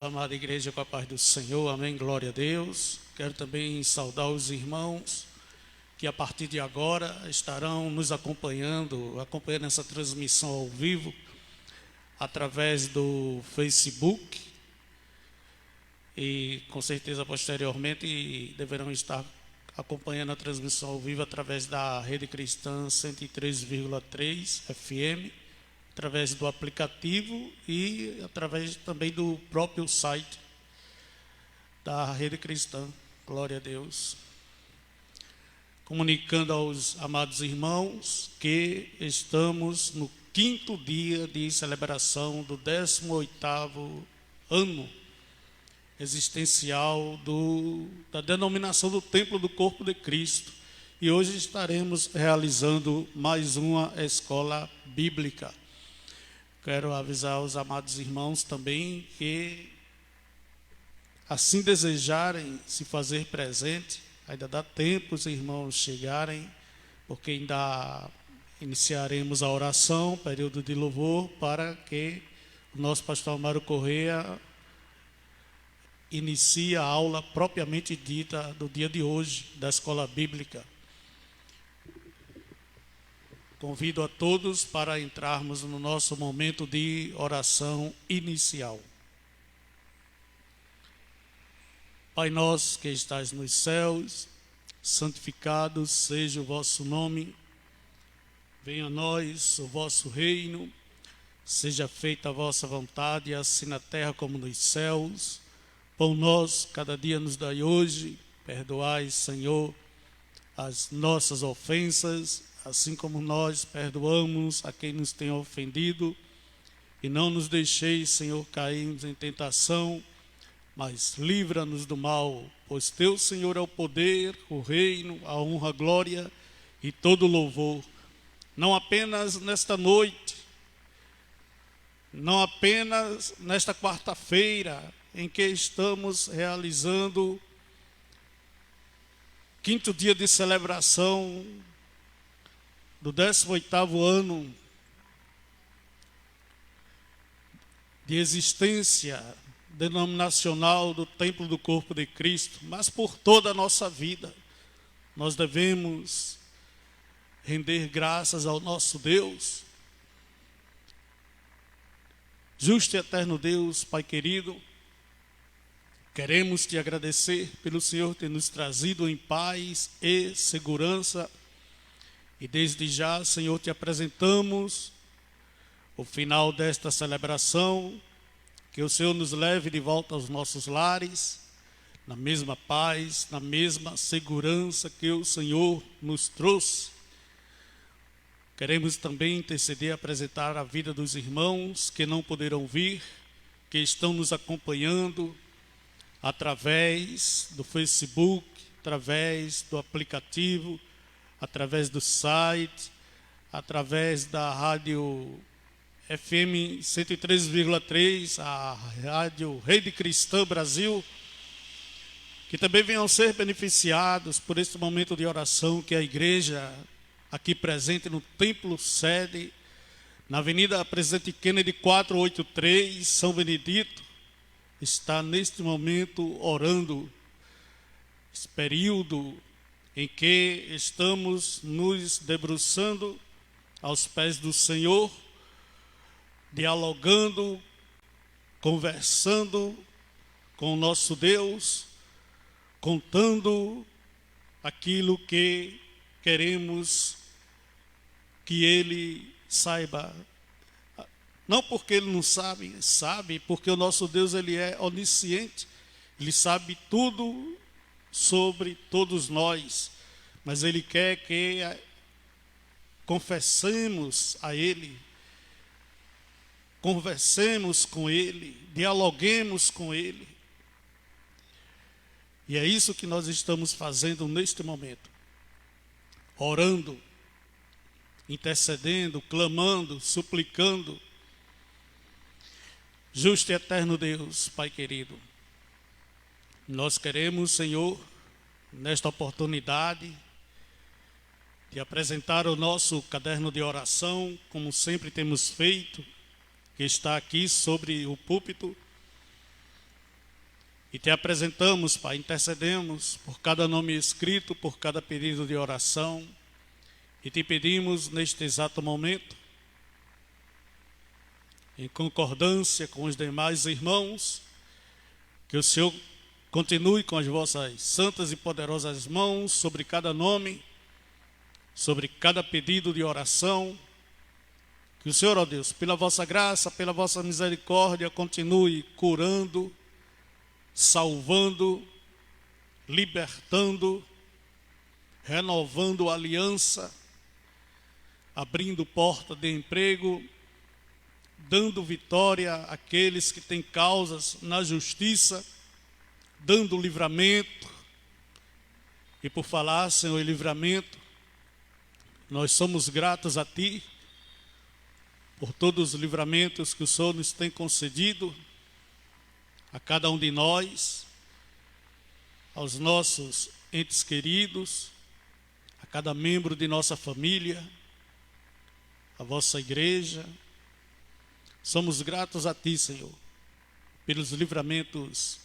Amada igreja, com a paz do Senhor, amém, glória a Deus. Quero também saudar os irmãos que a partir de agora estarão nos acompanhando essa transmissão ao vivo, através do Facebook, e com certeza posteriormente deverão estar acompanhando a transmissão ao vivo através da Rede Cristã 103,3 FM, através do aplicativo e através também do próprio site da Rede Cristã. Glória a Deus. Comunicando aos amados irmãos que estamos no 5º dia de celebração do 18º ano existencial da denominação do Templo do Corpo de Cristo. E hoje estaremos realizando mais uma escola bíblica. Quero avisar os amados irmãos também que, assim desejarem se fazer presente, ainda dá tempo os irmãos chegarem, porque ainda iniciaremos a oração, período de louvor, para que o nosso pastor Mário Correia inicie a aula propriamente dita do dia de hoje, da escola bíblica. Convido a todos para entrarmos no nosso momento de oração inicial. Pai nosso que estás nos céus, santificado seja o vosso nome. Venha a nós o vosso reino. Seja feita a vossa vontade, assim na terra como nos céus. Pão nosso, cada dia nos dai hoje. Perdoai, Senhor, as nossas ofensas, assim como nós perdoamos a quem nos tem ofendido. E não nos deixeis, Senhor, cairmos em tentação, mas livra-nos do mal, pois teu, Senhor, é o poder, o reino, a honra, a glória e todo o louvor. Não apenas nesta noite, não apenas nesta quarta-feira, em que estamos realizando 5º dia de celebração do 18º ano de existência denominacional do Templo do Corpo de Cristo, mas por toda a nossa vida, nós devemos render graças ao nosso Deus. Justo e eterno Deus, Pai querido, queremos te agradecer pelo Senhor ter nos trazido em paz e segurança. E desde já, Senhor, te apresentamos o final desta celebração, que o Senhor nos leve de volta aos nossos lares, na mesma paz, na mesma segurança que o Senhor nos trouxe. Queremos também interceder e apresentar a vida dos irmãos que não poderão vir, que estão nos acompanhando através do Facebook, através do aplicativo, através do site, através da rádio FM 103,3, a rádio Rede Cristã Brasil, que também venham ser beneficiados por este momento de oração que a igreja aqui presente no Templo Sede, na Avenida Presidente Kennedy 483, São Benedito, está neste momento orando, esse período em que estamos nos debruçando aos pés do Senhor, dialogando, conversando com o nosso Deus, contando aquilo que queremos que Ele saiba. Não porque Ele não sabe, sabe, porque o nosso Deus, Ele é onisciente, Ele sabe tudo sobre todos nós, mas Ele quer que confessemos a Ele, conversemos com Ele, dialoguemos com Ele. E é isso que nós estamos fazendo neste momento, orando, intercedendo, clamando, suplicando. Justo e eterno Deus, Pai querido, nós queremos, Senhor, nesta oportunidade, de apresentar o nosso caderno de oração, como sempre temos feito, que está aqui sobre o púlpito, E te apresentamos, Pai, intercedemos por cada nome escrito, por cada pedido de oração. E te pedimos neste exato momento, em concordância com os demais irmãos, que o Senhor continue com as vossas santas e poderosas mãos sobre cada nome, sobre cada pedido de oração. Que o Senhor, ó Deus, pela vossa graça, pela vossa misericórdia, continue curando, salvando, libertando, renovando a aliança, abrindo porta de emprego, dando vitória àqueles que têm causas na justiça, dando livramento. E por falar, Senhor, em livramento, nós somos gratos a Ti por todos os livramentos que o Senhor nos tem concedido, a cada um de nós, aos nossos entes queridos, a cada membro de nossa família, a vossa igreja. Somos gratos a Ti, Senhor, pelos livramentos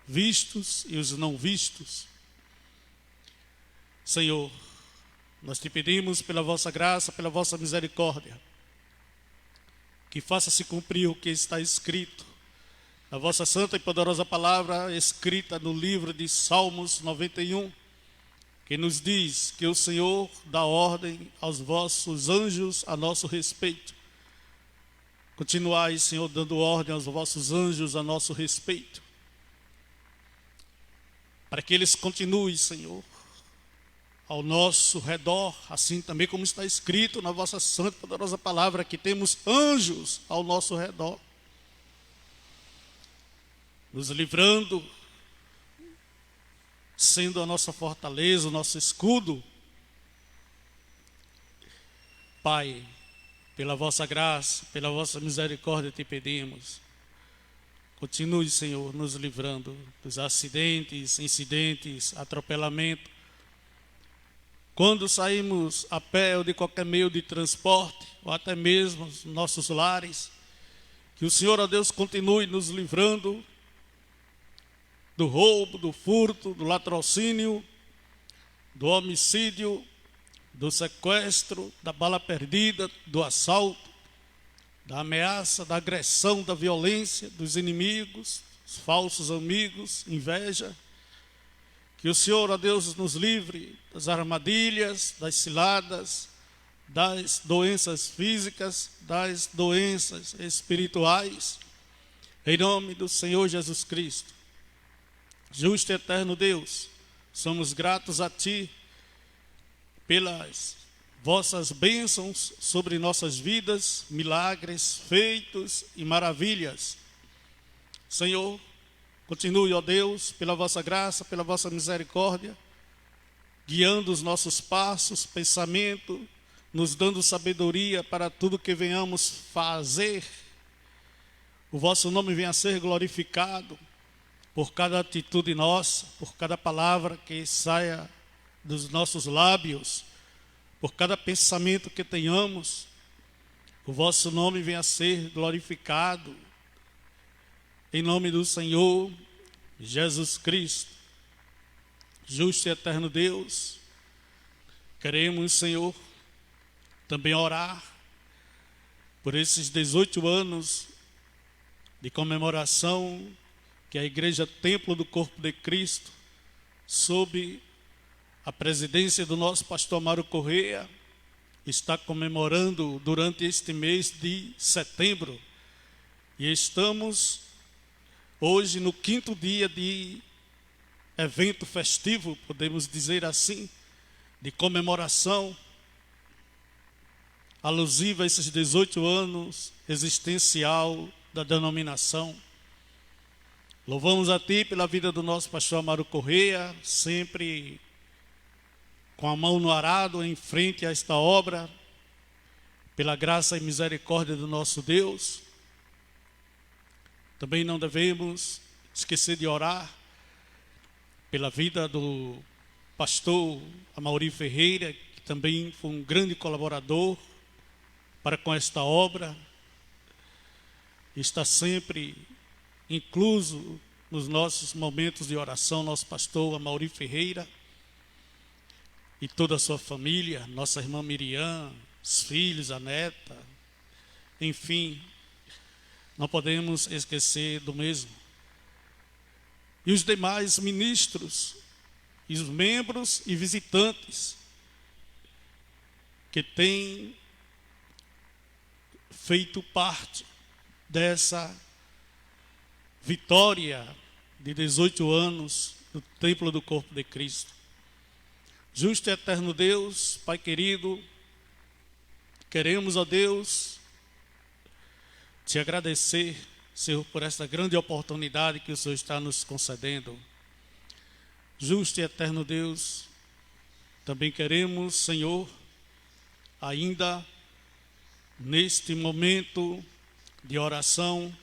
vistos e os não vistos. Senhor, nós te pedimos pela vossa graça, pela vossa misericórdia, que faça-se cumprir o que está escrito na vossa santa e poderosa palavra, escrita no livro de Salmos 91, que nos diz que o Senhor dá ordem aos vossos anjos a nosso respeito. Continuai, Senhor, dando ordem aos vossos anjos a nosso respeito, para que eles continuem, Senhor, ao nosso redor, assim também como está escrito na vossa santa e poderosa palavra, que temos anjos ao nosso redor, nos livrando, sendo a nossa fortaleza, o nosso escudo. Pai, pela vossa graça, pela vossa misericórdia te pedimos. Continue, Senhor, nos livrando dos acidentes, incidentes, atropelamento. Quando saímos a pé ou de qualquer meio de transporte, ou até mesmo nos nossos lares, que o Senhor, ó Deus, continue nos livrando do roubo, do furto, do latrocínio, do homicídio, do sequestro, da bala perdida, do assalto, da ameaça, da agressão, da violência, dos inimigos, dos falsos amigos, inveja. Que o Senhor, ó Deus, nos livre das armadilhas, das ciladas, das doenças físicas, das doenças espirituais. Em nome do Senhor Jesus Cristo. Justo e eterno Deus, somos gratos a Ti pelas vossas bênçãos sobre nossas vidas, milagres feitos e maravilhas. Senhor, continue, ó Deus, pela vossa graça, pela vossa misericórdia, guiando os nossos passos, pensamento, nos dando sabedoria para tudo que venhamos fazer. O vosso nome venha a ser glorificado por cada atitude nossa, por cada palavra que saia dos nossos lábios, por cada pensamento que tenhamos. O vosso nome venha a ser glorificado. Em nome do Senhor Jesus Cristo, justo e eterno Deus, queremos, Senhor, também orar por esses 18 anos de comemoração que a Igreja Templo do Corpo de Cristo, sob a presidência do nosso pastor Amaro Correia, está comemorando durante este mês de setembro. E estamos hoje no 5º dia de evento festivo, podemos dizer assim, de comemoração, alusiva a esses 18 anos existencial da denominação. Louvamos a Ti pela vida do nosso pastor Amaro Correia, sempre com a mão no arado em frente a esta obra, pela graça e misericórdia do nosso Deus. Também não devemos esquecer de orar pela vida do pastor Amaury Ferreira, que também foi um grande colaborador para com esta obra. Está sempre incluso nos nossos momentos de oração, nosso pastor Amaury Ferreira e toda a sua família, nossa irmã Miriam, os filhos, a neta, enfim, não podemos esquecer do mesmo. E os demais ministros, e os membros e visitantes que têm feito parte dessa vitória de 18 anos do Templo do Corpo de Cristo. Justo e eterno Deus, Pai querido, queremos, ó Deus, te agradecer, Senhor, por esta grande oportunidade que o Senhor está nos concedendo. Justo e eterno Deus, também queremos, Senhor, ainda neste momento de oração,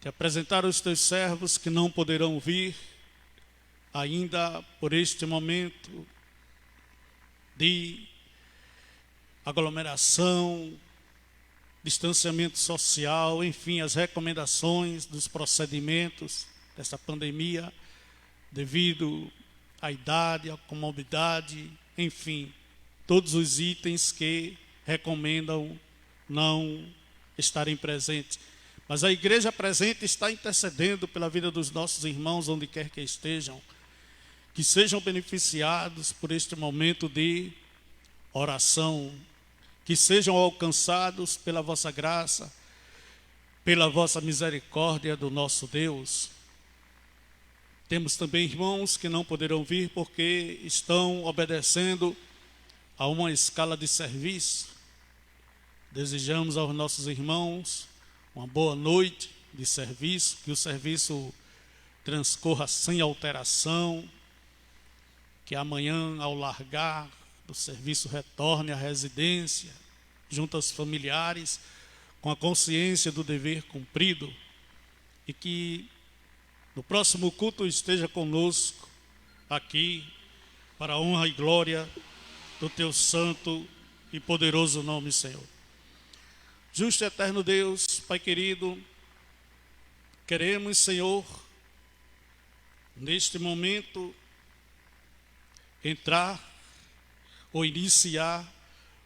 te apresentar os teus servos que não poderão vir, ainda por este momento de aglomeração, distanciamento social, enfim, as recomendações dos procedimentos dessa pandemia, devido à idade, à comorbidade, enfim, todos os itens que recomendam não estarem presentes. Mas a igreja presente está intercedendo pela vida dos nossos irmãos, onde quer que estejam, que sejam beneficiados por este momento de oração, que sejam alcançados pela vossa graça, pela vossa misericórdia do nosso Deus. Temos também irmãos que não poderão vir porque estão obedecendo a uma escala de serviço. Desejamos aos nossos irmãos uma boa noite de serviço, que o serviço transcorra sem alteração, que amanhã, ao largar do serviço, retorne à residência, junto aos familiares, com a consciência do dever cumprido, e que no próximo culto esteja conosco aqui, para a honra e glória do teu santo e poderoso nome, Senhor. Justo e eterno Deus, Pai querido, queremos, Senhor, neste momento, entrar ou iniciar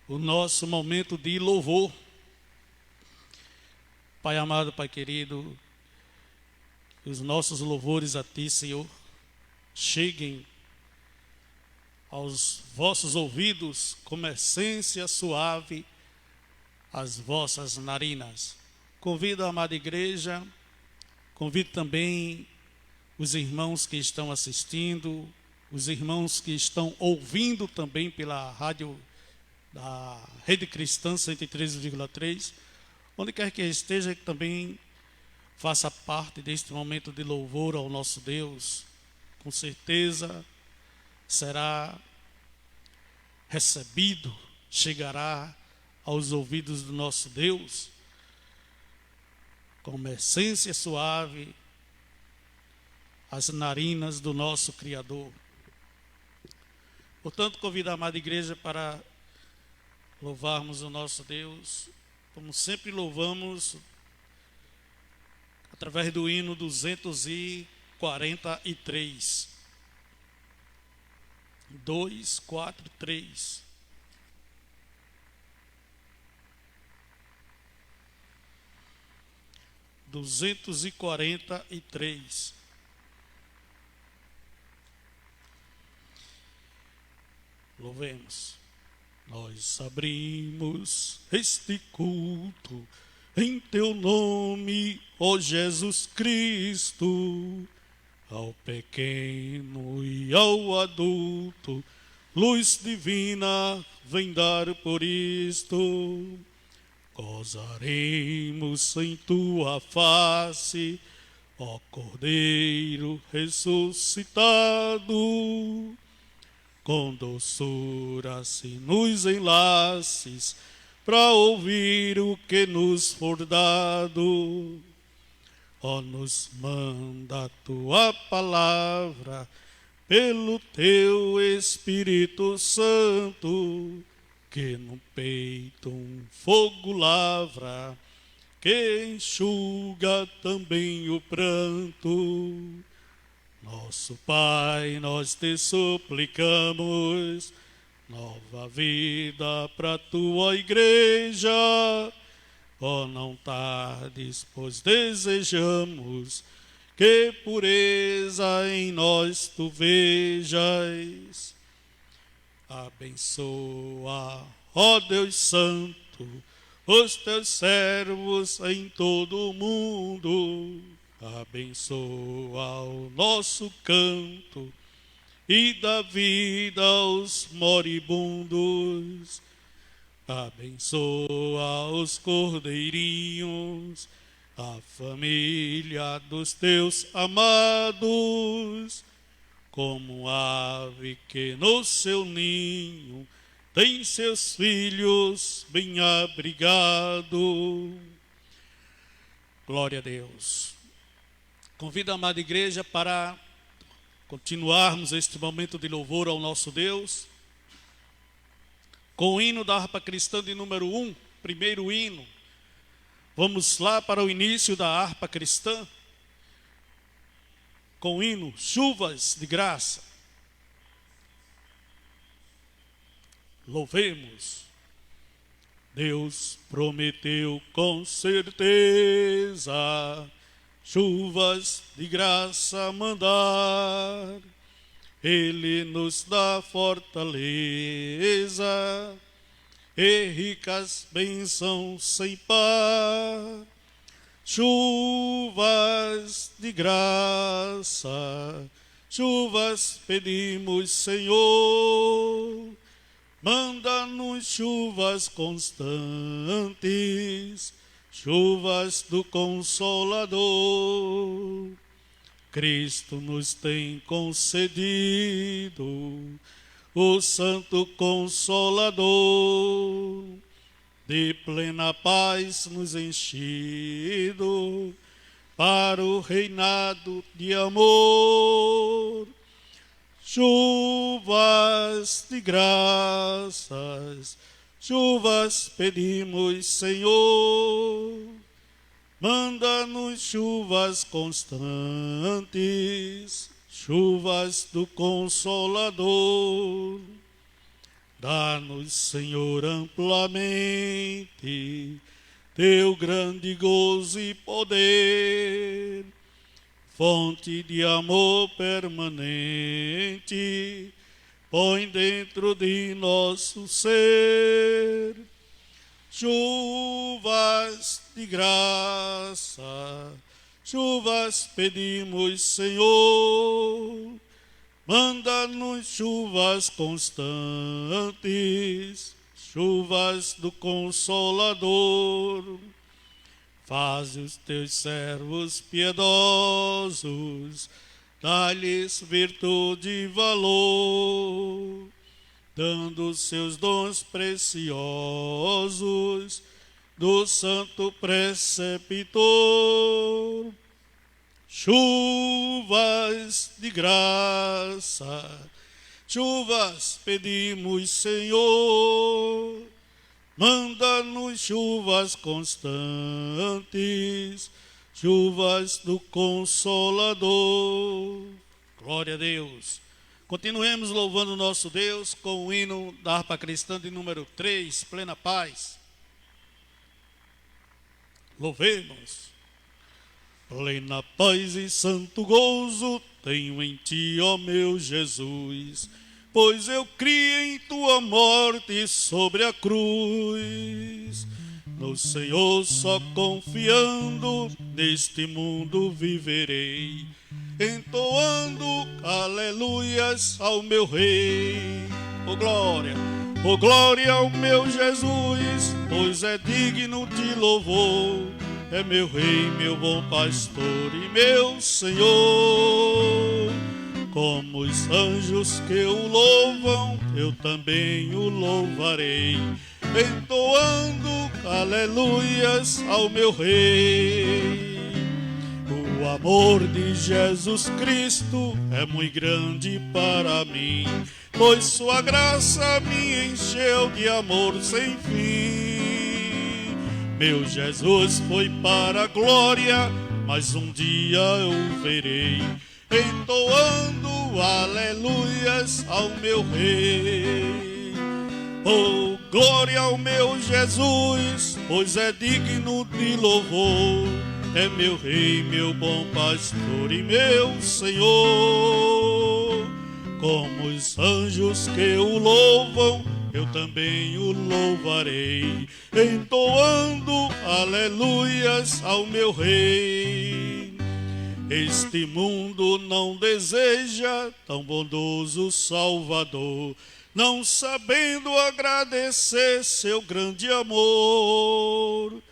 o nosso momento de louvor. Pai amado, Pai querido, que os nossos louvores a Ti, Senhor, cheguem aos vossos ouvidos como essência suave às vossas narinas. Convido a amada igreja, convido também os irmãos que estão assistindo, os irmãos que estão ouvindo também pela rádio da Rede Cristã 113,3, onde quer que esteja, que também faça parte deste momento de louvor ao nosso Deus. Com certeza será recebido, chegará aos ouvidos do nosso Deus como essência suave às narinas do nosso Criador. Portanto, convido a amada igreja para louvarmos o nosso Deus, como sempre louvamos, através do hino 243. 243. Louvemos. Nós abrimos este culto em teu nome, ó Jesus Cristo, ao pequeno e ao adulto, luz divina vem dar por isto. Gozaremos em tua face, ó Cordeiro ressuscitado. Com doçura se nos enlaces, para ouvir o que nos for dado. Ó, nos manda a tua palavra, pelo teu Espírito Santo, que no peito um fogo lavra, que enxuga também o pranto. Nosso Pai, nós te suplicamos, nova vida para tua igreja. Ó, não tardes, pois desejamos que pureza em nós tu vejas. Abençoa, ó Deus Santo, os teus servos em todo o mundo. Abençoa o nosso canto e dá vida aos moribundos. Abençoa os cordeirinhos, a família dos teus amados, como ave que no seu ninho tem seus filhos bem abrigados. Glória a Deus. Convido a amada igreja para continuarmos este momento de louvor ao nosso Deus com o hino da harpa cristã de número 1, primeiro hino. Vamos lá para o início da harpa cristã com o hino Chuvas de Graça. Louvemos. Deus prometeu com certeza chuvas de graça mandar. Ele nos dá fortaleza e ricas bênçãos sem par. Chuvas de graça, chuvas pedimos, Senhor. Manda-nos chuvas constantes, chuvas do Consolador. Cristo nos tem concedido o Santo Consolador, de plena paz nos enchido para o reinado de amor. Chuvas de graças, chuvas pedimos, Senhor. Manda-nos chuvas constantes, chuvas do Consolador. Dá-nos, Senhor, amplamente teu grande gozo e poder, fonte de amor permanente, põe dentro de nosso ser. Chuvas de graça, chuvas pedimos, Senhor. Manda-nos chuvas constantes, chuvas do Consolador. Faze os teus servos piedosos, dá-lhes virtude e valor, dando seus dons preciosos do Santo Preceptor. Chuvas de graça, chuvas pedimos, Senhor. Manda-nos chuvas constantes, chuvas do Consolador. Glória a Deus. Continuemos louvando o nosso Deus com o hino da harpa cristã de número 3, Plena Paz. Louvemos. Plena paz e santo gozo tenho em ti, ó meu Jesus, pois eu criei em tua morte sobre a cruz. No Senhor só confiando, neste mundo viverei, entoando aleluias ao meu Rei. Oh glória ao meu Jesus, pois é digno de louvor. É meu Rei, meu bom pastor e meu Senhor. Como os anjos que o louvam, eu também o louvarei, entoando aleluias ao meu Rei. O amor de Jesus Cristo é muito grande para mim, pois sua graça me encheu de amor sem fim. Meu Jesus foi para a glória, mas um dia eu verei, entoando aleluias ao meu Rei. Oh, glória ao meu Jesus, pois é digno de louvor. É meu Rei, meu bom pastor e meu Senhor. Como os anjos que o louvam, eu também o louvarei, entoando aleluias ao meu Rei. Este mundo não deseja tão bondoso Salvador, não sabendo agradecer seu grande amor.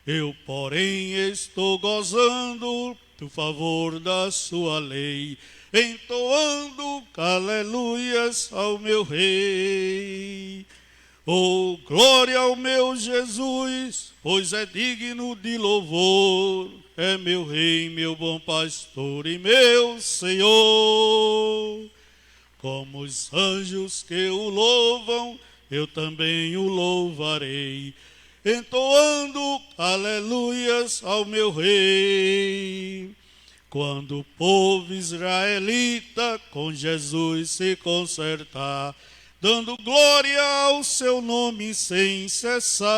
Eu, porém, estou gozando do favor da sua lei, entoando aleluias ao meu Rei. Oh, glória ao meu Jesus, pois é digno de louvor. É meu Rei, meu bom pastor e meu Senhor. Como os anjos que o louvam, eu também o louvarei, entoando aleluias ao meu Rei. Quando o povo israelita com Jesus se consertar, dando glória ao seu nome sem cessar,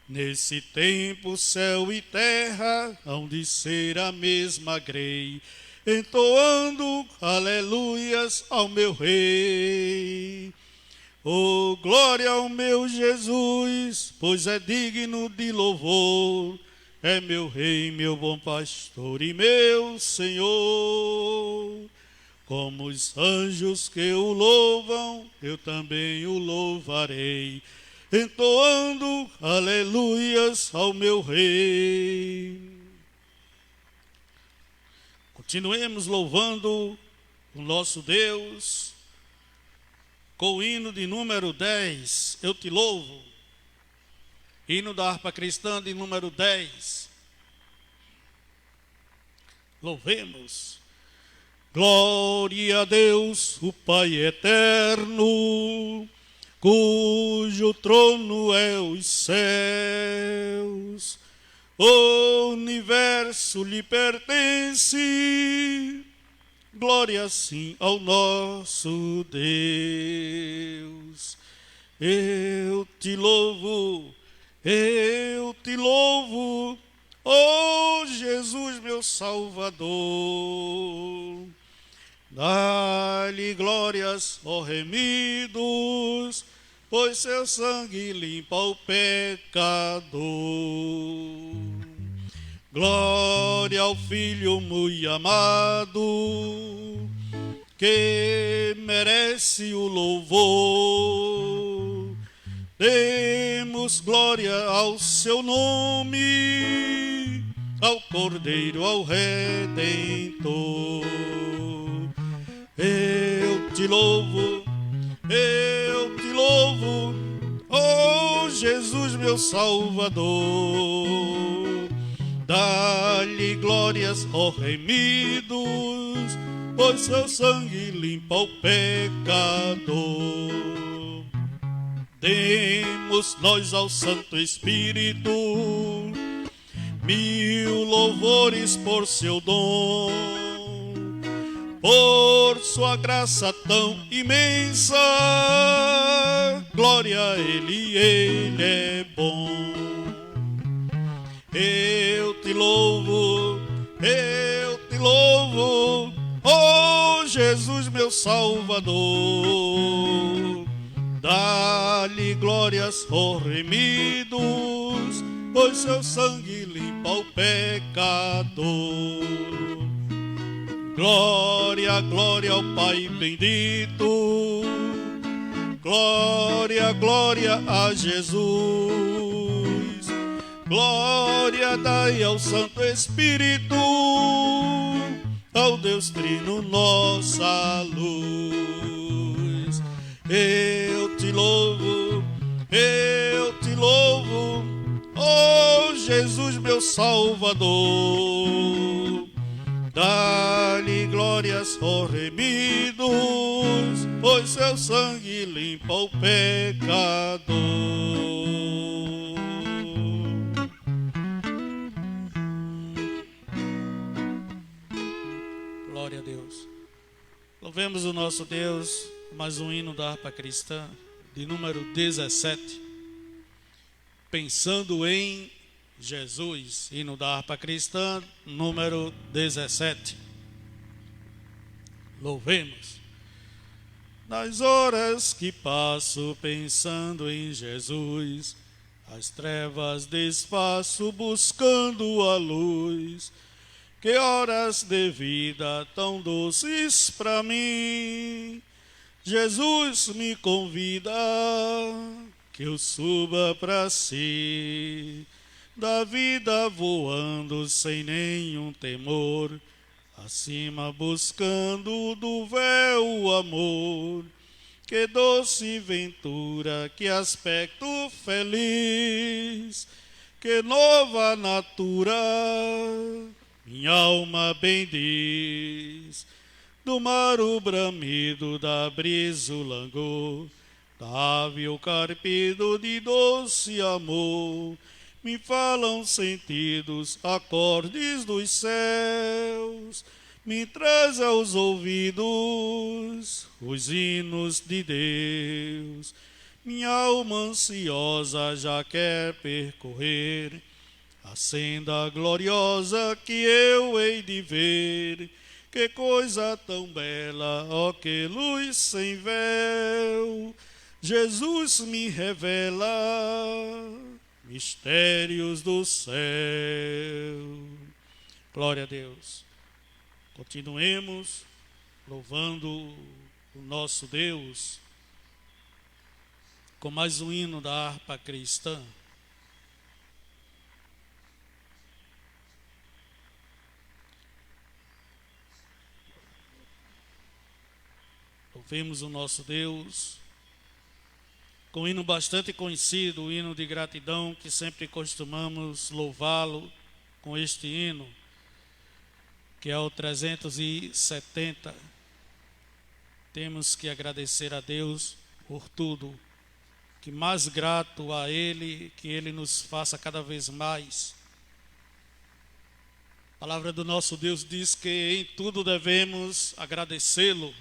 nesse tempo céu e terra hão de ser a mesma grei, entoando aleluias ao meu Rei. Oh, glória ao meu Jesus, pois é digno de louvor. É meu Rei, meu bom pastor e meu Senhor. Como os anjos que o louvam, eu também o louvarei, entoando aleluias ao meu Rei. Continuemos louvando o nosso Deus com o hino de número 10, Eu Te Louvo. Hino da harpa cristã de número 10. Louvemos. Glória a Deus, o Pai eterno, cujo trono é os céus. O universo lhe pertence. Glória sim ao nosso Deus. Eu te louvo, ó Jesus meu Salvador. Dá-lhe glórias, ó remidos, pois seu sangue limpa o pecador. Glória ao Filho muito amado, que merece o louvor. Demos glória ao seu nome, ao Cordeiro, ao Redentor. Eu te louvo, ó Jesus meu Salvador. Dá-lhe glórias, ó remidos, pois seu sangue limpa o pecador. Demos nós ao Santo Espírito 1000 louvores por seu dom, por sua graça tão imensa. Glória a Ele é bom. Eu te louvo, ó Jesus meu Salvador. Dá-lhe glórias, ó remidos, pois seu sangue limpa o pecador. Glória, glória ao Pai bendito, glória, glória a Jesus. Glória dai ao Santo Espírito, ao Deus Trino nossa luz. Eu te louvo, ó Jesus meu Salvador. Dá-lhe glórias, ó remidos, pois seu sangue limpa o pecador. Glória a Deus. Louvemos o nosso Deus, mais um hino da harpa cristã, de número 17. Pensando em Jesus, hino da harpa cristã, número 17. Louvemos. Nas horas que passo pensando em Jesus, as trevas desfaço buscando a luz. Que horas de vida tão doces para mim. Jesus me convida que eu suba para si, da vida voando sem nenhum temor, acima buscando do véu o amor. Que doce ventura, que aspecto feliz, que nova natura, minha alma bendiz. Do mar o bramido, da brisa o langor, da ave o carpido de doce amor, me falam sentidos, acordes dos céus, me traz aos ouvidos os hinos de Deus. Minha alma ansiosa já quer percorrer a senda gloriosa que eu hei de ver. Que coisa tão bela, ó que luz sem véu, Jesus me revela mistérios do céu. Glória a Deus. Continuemos louvando o nosso Deus com mais um hino da harpa cristã. Louvemos o nosso Deus com um hino bastante conhecido, o hino de gratidão, que sempre costumamos louvá-lo com este hino, que é o 370. Temos que agradecer a Deus por tudo, que mais grato a Ele, que Ele nos faça cada vez mais. A palavra do nosso Deus diz que em tudo devemos agradecê-lo.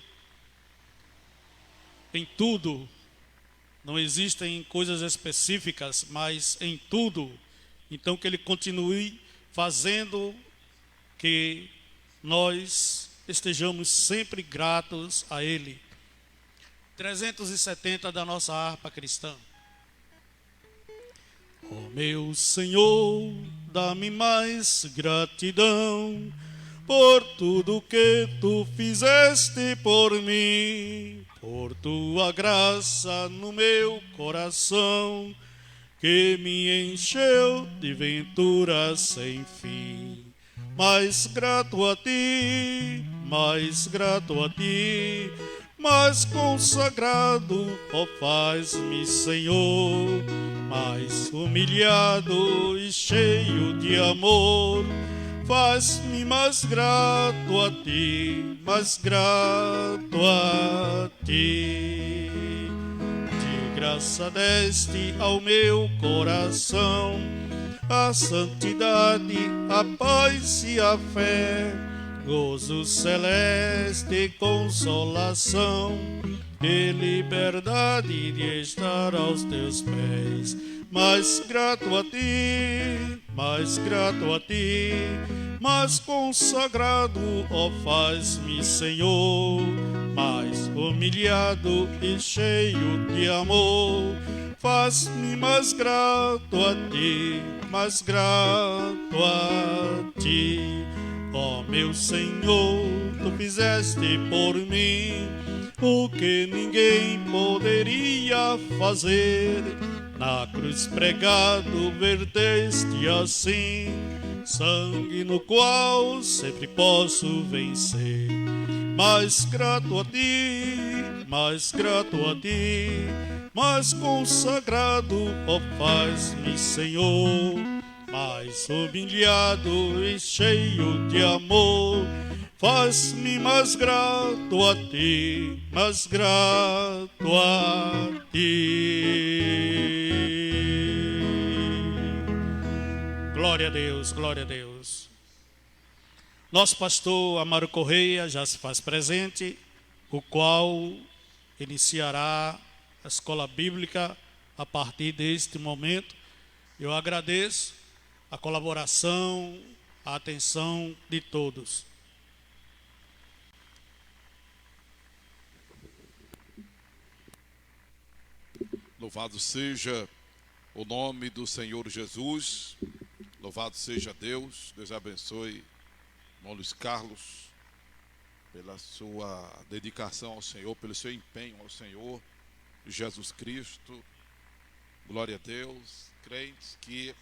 Em tudo, não existem coisas específicas, mas em tudo. Então que Ele continue fazendo que nós estejamos sempre gratos a Ele. 370 da nossa harpa cristã. Ó meu Senhor, dá-me mais gratidão por tudo que Tu fizeste por mim, por Tua graça no meu coração, que me encheu de venturas sem fim. Mais grato a Ti, mais grato a Ti, mais consagrado, ó faz-me Senhor, mais humilhado e cheio de amor. Faz-me mais grato a Ti, mais grato a Ti. De graça deste ao meu coração a santidade, a paz e a fé, gozo celeste, consolação e liberdade de estar aos Teus pés. Mais grato a Ti, mais grato a Ti, mais consagrado, ó faz-me Senhor, mais humilhado e cheio de amor. Faz-me mais grato a Ti, mais grato a Ti. Ó meu Senhor, Tu fizeste por mim o que ninguém poderia fazer. Na cruz pregado verteste assim sangue no qual sempre posso vencer. Mais grato a Ti, mais grato a Ti, mais consagrado, ó faz-me Senhor, mais humilhado e cheio de amor. Faz-me mais grato a Ti, mais grato a Ti. Glória a Deus, glória a Deus. Nosso pastor Amaro Correia já se faz presente, o qual iniciará a escola bíblica a partir deste momento. Eu agradeço a colaboração, a atenção de todos. Louvado seja o nome do Senhor Jesus, louvado seja Deus. Deus abençoe irmão Luiz Carlos pela sua dedicação ao Senhor, pelo seu empenho ao Senhor Jesus Cristo. Glória a Deus. Crentes, que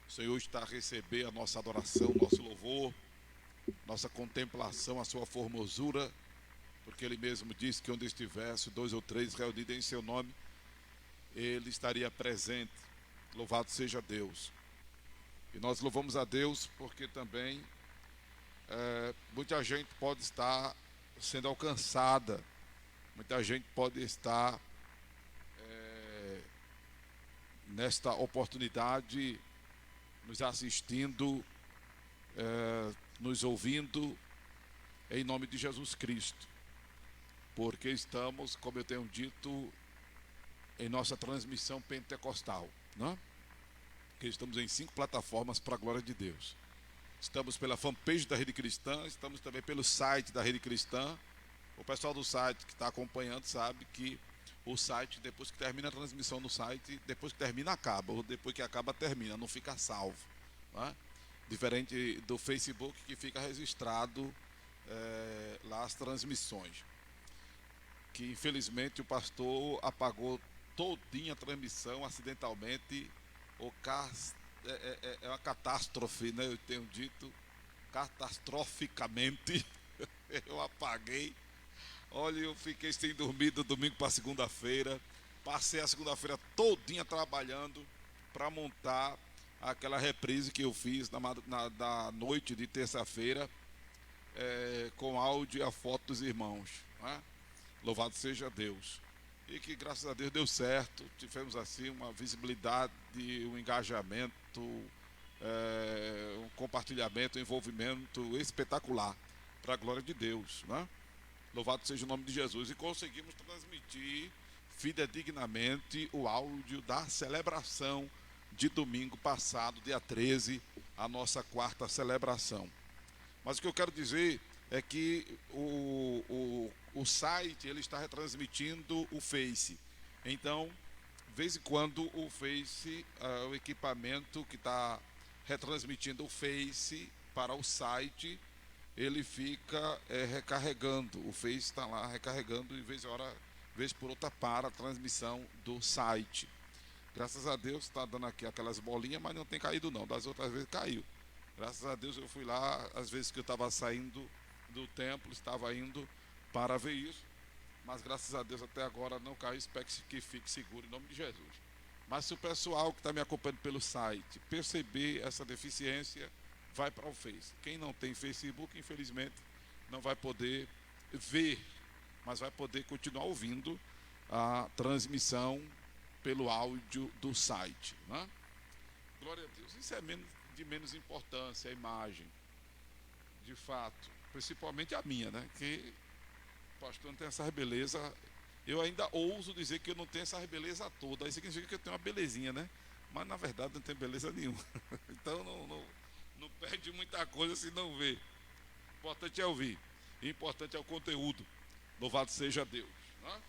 o Senhor está a receber a nossa adoração, nosso louvor, nossa contemplação, a sua formosura, porque Ele mesmo disse que onde estivesse 2 ou 3 reunidos em seu nome, Ele estaria presente. Louvado seja Deus. E nós louvamos a Deus porque também muita gente pode estar sendo alcançada, muita gente pode estar nesta oportunidade nos assistindo, nos ouvindo, em nome de Jesus Cristo, porque estamos, como eu tenho dito, em nossa transmissão pentecostal, né? Que estamos em 5 plataformas para a glória de Deus. Estamos pela fanpage da Rede Cristã, estamos também pelo site da Rede Cristã. O pessoal do site que está acompanhando sabe que o site, depois que termina a transmissão no site, depois que termina, acaba, ou depois que acaba, termina, não fica salvo, né? Diferente do Facebook, que fica registrado lá as transmissões, que infelizmente o pastor apagou todinha a transmissão acidentalmente. É uma catástrofe, né? Eu tenho dito, catastroficamente. Eu apaguei. Olha, eu fiquei sem dormir do domingo para segunda-feira. Passei a segunda-feira todinha trabalhando para montar aquela reprise que eu fiz na noite de terça-feira, com áudio e a foto dos irmãos, né? Louvado seja Deus. E que graças a Deus deu certo. Tivemos assim uma visibilidade, um engajamento, um compartilhamento, um envolvimento espetacular para a glória de Deus, né? Louvado seja o nome de Jesus. E conseguimos transmitir fidedignamente o áudio da celebração de domingo passado, dia 13, a nossa 4ª celebração. Mas o que eu quero dizer é que o site ele está retransmitindo o Face. Então, de vez em quando o Face, o equipamento que está retransmitindo o Face para o site, ele fica recarregando. O Face está lá recarregando e vez por outra para a transmissão do site. Graças a Deus está dando aqui aquelas bolinhas, mas não tem caído não. Das outras vezes caiu. Graças a Deus eu fui lá, às vezes que eu estava saindo do templo, estava indo para ver isso. Mas graças a Deus até agora não caiu, espero que fique seguro em nome de Jesus. Mas se o pessoal que está me acompanhando pelo site perceber essa deficiência, vai para o Face. Quem não tem Facebook, infelizmente, não vai poder ver, mas vai poder continuar ouvindo a transmissão pelo áudio do site, né? Glória a Deus. Isso é de menos importância, a imagem, de fato, principalmente a minha, né? Que o pastor não tem essa beleza. Eu ainda ouso dizer que eu não tenho essa beleza toda. Isso significa que eu tenho uma belezinha, né? Mas na verdade não tenho beleza nenhuma. Então não perde muita coisa se não vê. O importante é ouvir. O importante é o conteúdo. Louvado seja Deus, né?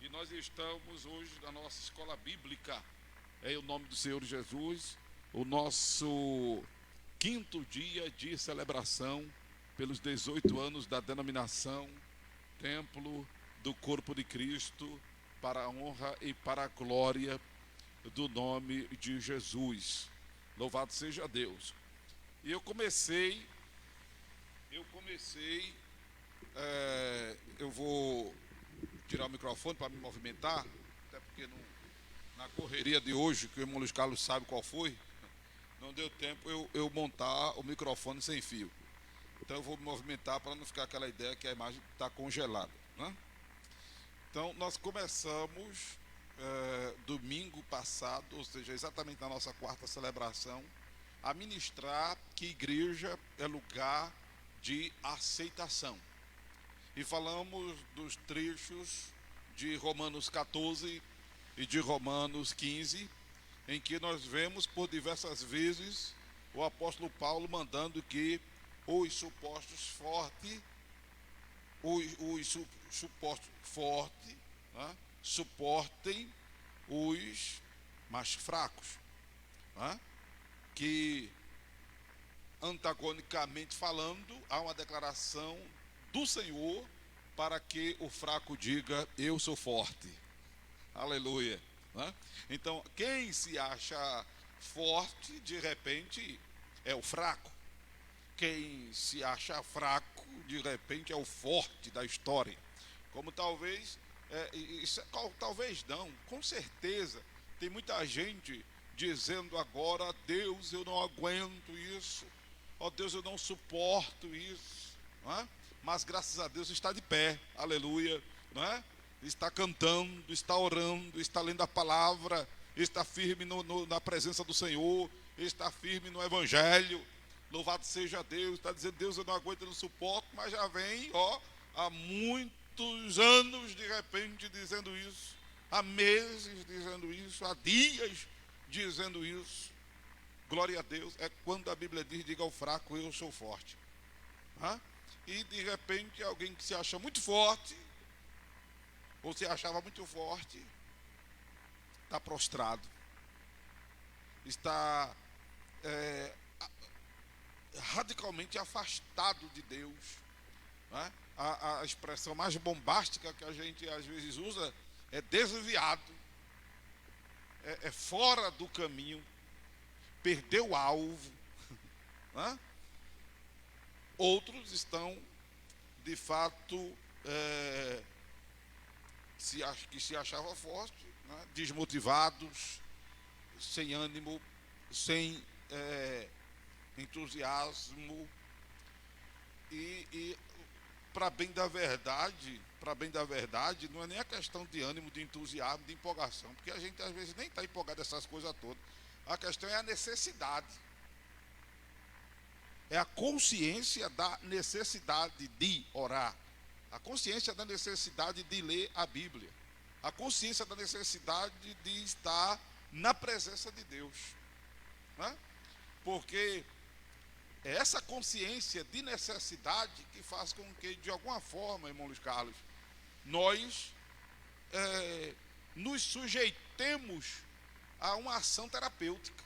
E nós estamos hoje na nossa escola bíblica, em nome do Senhor Jesus, o nosso 5º dia de celebração pelos 18 anos da denominação Templo do Corpo de Cristo, para a honra e para a glória do nome de Jesus. Louvado seja Deus. E eu comecei, eu vou tirar o microfone para me movimentar, até porque na correria de hoje, que o irmão Luiz Carlos sabe qual foi, não deu tempo eu montar o microfone sem fio. Então eu vou me movimentar para não ficar aquela ideia que a imagem está congelada, né? Então nós começamos domingo passado, ou seja, exatamente na nossa 4ª celebração, a ministrar que igreja é lugar de aceitação. E falamos dos trechos de Romanos 14 e de Romanos 15, em que nós vemos por diversas vezes o apóstolo Paulo mandando que os supostos fortes, né, suportem os mais fracos, né, que antagonicamente falando, há uma declaração do Senhor para que o fraco diga: eu sou forte. Aleluia, né? Então, quem se acha forte, de repente, é o fraco. Quem se acha fraco, de repente, é o forte da história. Como talvez, talvez não, com certeza, tem muita gente dizendo agora: Deus, eu não aguento isso, ó Deus, eu não suporto isso, não é? Mas graças a Deus está de pé, aleluia, não é? Está cantando, está orando, está lendo a palavra, está firme na presença do Senhor, está firme no Evangelho. Louvado seja Deus. Está dizendo: Deus, eu não aguento, eu não suporto. Mas já vem, há muitos anos de repente dizendo isso, há meses dizendo isso, há dias dizendo isso. Glória a Deus. É quando a Bíblia diz: diga ao fraco, eu sou forte. E de repente alguém que se acha muito forte, ou se achava muito forte, está prostrado, está radicalmente afastado de Deus, né? A expressão mais bombástica que a gente às vezes usa é desviado, é fora do caminho, perdeu o alvo, né? Outros estão de fato que se achavam fortes, né? Desmotivados, sem ânimo, sem entusiasmo, e para bem da verdade, não é nem a questão de ânimo, de entusiasmo, de empolgação, porque a gente às vezes nem está empolgado dessas coisas todas. A questão é a necessidade, é a consciência da necessidade de orar, a consciência da necessidade de ler a Bíblia, a consciência da necessidade de estar na presença de Deus, né? Porque é essa consciência de necessidade que faz com que, de alguma forma, irmão Luiz Carlos, nós nos sujeitemos a uma ação terapêutica.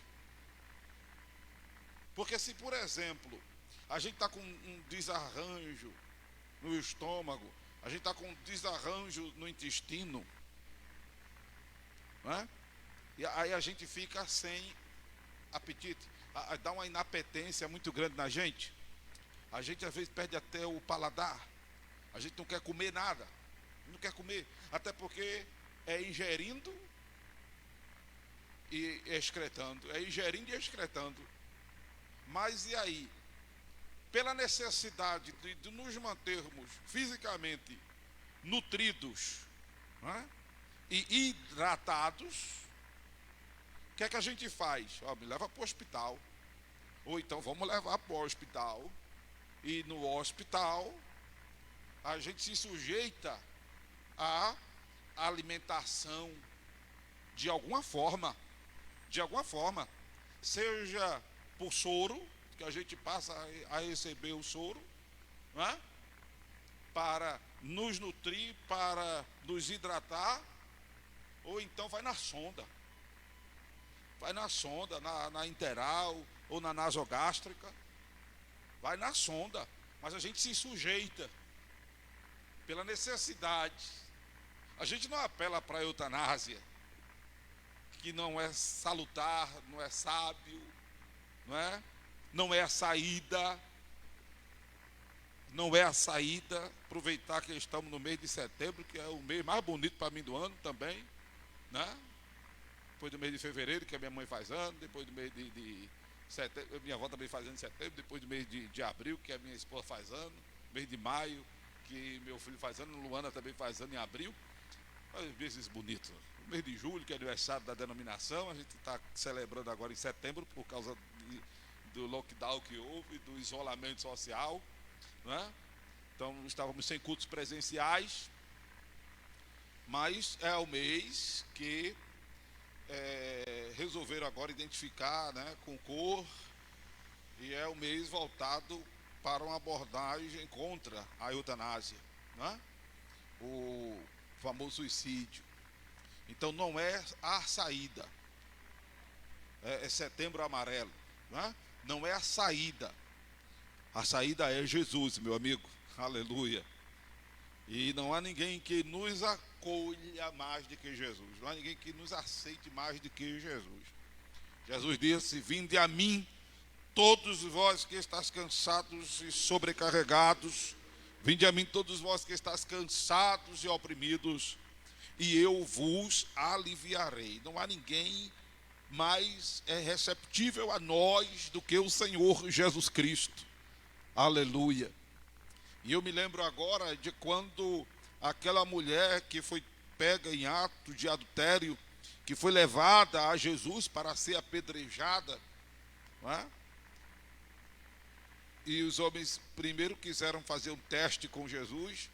Porque se, por exemplo, a gente está com um desarranjo no estômago, a gente está com um desarranjo no intestino, né? E aí a gente fica sem apetite, dá uma inapetência muito grande na gente. A gente às vezes perde até o paladar, a gente não quer comer nada, não quer comer, até porque é ingerindo e excretando, mas e aí? Pela necessidade de nos mantermos fisicamente nutridos, né, e hidratados, o que é que a gente faz? Me leva para o hospital. Ou então vamos levar para o hospital. E no hospital a gente se sujeita à alimentação de alguma forma. Seja por soro, que a gente passa a receber o soro, né, para nos nutrir, para nos hidratar, ou então vai na sonda, na interal ou na nasogástrica, vai na sonda, mas a gente se sujeita pela necessidade. A gente não apela para a eutanásia, que não é salutar, não é sábio, não é a saída, aproveitar que estamos no mês de setembro, que é o mês mais bonito para mim do ano também, né? Depois do mês de fevereiro, que a minha mãe faz ano, depois do mês de setembro, minha avó também faz ano em setembro, depois do mês de abril, que a minha esposa faz ano, mês de maio, que meu filho faz ano, Luana também faz ano em abril. Olha os meses bonitos. O mês de julho, que é aniversário da denominação, a gente está celebrando agora em setembro, por causa do lockdown que houve, do isolamento social, né? Então estávamos sem cultos presenciais, mas é o mês que resolveram agora identificar, né, com cor, e é o mês voltado para uma abordagem contra a eutanásia, né? O famoso suicídio. Então não é a saída, é setembro amarelo, né? Não é a saída é Jesus, meu amigo, aleluia. E não há ninguém que nos acolha mais do que Jesus, não há ninguém que nos aceite mais do que Jesus. Jesus disse: vinde a mim, todos vós que estáis cansados e sobrecarregados, vinde a mim todos vós que estáis cansados e oprimidos, e eu vos aliviarei. Não há ninguém mais receptível a nós do que o Senhor Jesus Cristo. Aleluia. E eu me lembro agora de quando aquela mulher que foi pega em ato de adultério, que foi levada a Jesus para ser apedrejada, não é? E os homens primeiro quiseram fazer um teste com Jesus,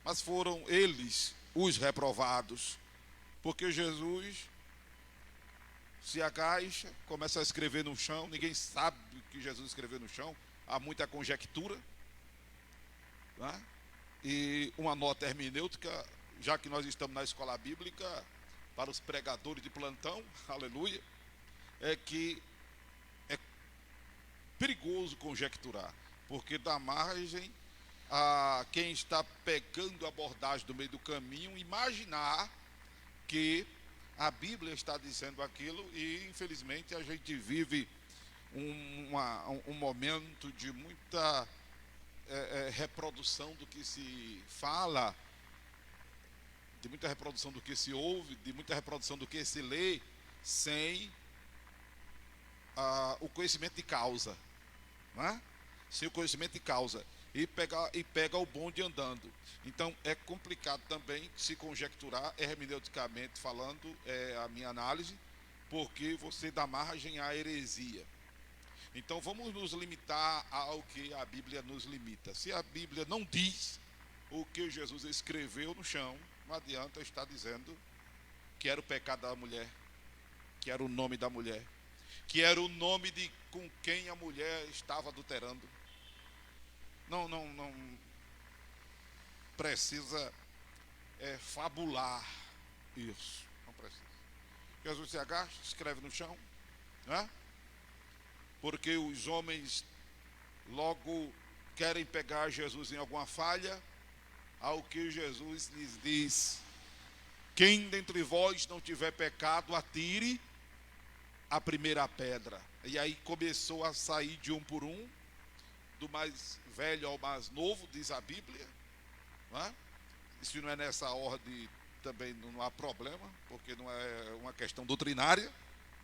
mas foram eles os reprovados, porque Jesus se agacha, começa a escrever no chão, ninguém sabe o que Jesus escreveu no chão, há muita conjectura, né? E uma nota hermenêutica, já que nós estamos na escola bíblica, para os pregadores de plantão, aleluia, é que é perigoso conjecturar, porque dá margem a quem está pegando a abordagem do meio do caminho imaginar que a Bíblia está dizendo aquilo, e infelizmente a gente vive um momento de muita reprodução do que se fala, de muita reprodução do que se ouve, de muita reprodução do que se lê, sem o conhecimento de causa, não é? Sem o conhecimento de causa, e pega o bonde andando. Então é complicado também se conjecturar, hermeneuticamente falando, a minha análise, porque você dá margem à heresia. Então vamos nos limitar ao que a Bíblia nos limita. Se a Bíblia não diz o que Jesus escreveu no chão, não adianta estar dizendo que era o pecado da mulher, que era o nome da mulher, que era o nome de com quem a mulher estava adulterando. Não precisa fabular isso, não precisa. Jesus se agacha, escreve no chão, né? Porque os homens logo querem pegar Jesus em alguma falha, ao que Jesus lhes diz: quem dentre vós não tiver pecado, atire a primeira pedra. E aí começou a sair de um por um, do mais velho ao mais novo, diz a Bíblia, não é? E se não é nessa ordem, também não há problema, porque não é uma questão doutrinária,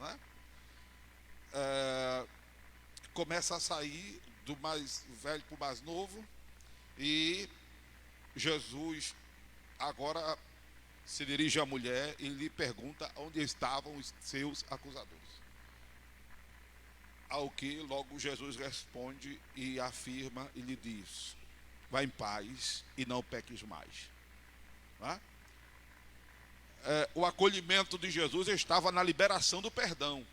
não é? Começa a sair do mais velho para o mais novo, e Jesus agora se dirige à mulher e lhe pergunta onde estavam os seus acusadores. Ao que logo Jesus responde e afirma e lhe diz: vá em paz e não peques mais. Não é? O acolhimento de Jesus estava na liberação do perdão.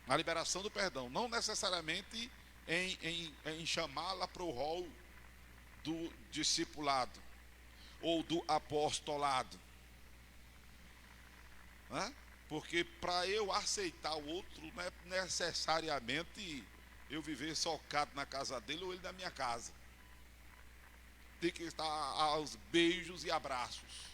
Na liberação do perdão, não necessariamente em chamá-la para o rol do discipulado ou do apostolado, né? Porque para eu aceitar o outro, não é necessariamente eu viver socado na casa dele ou ele na minha casa. Tem que estar aos beijos e abraços.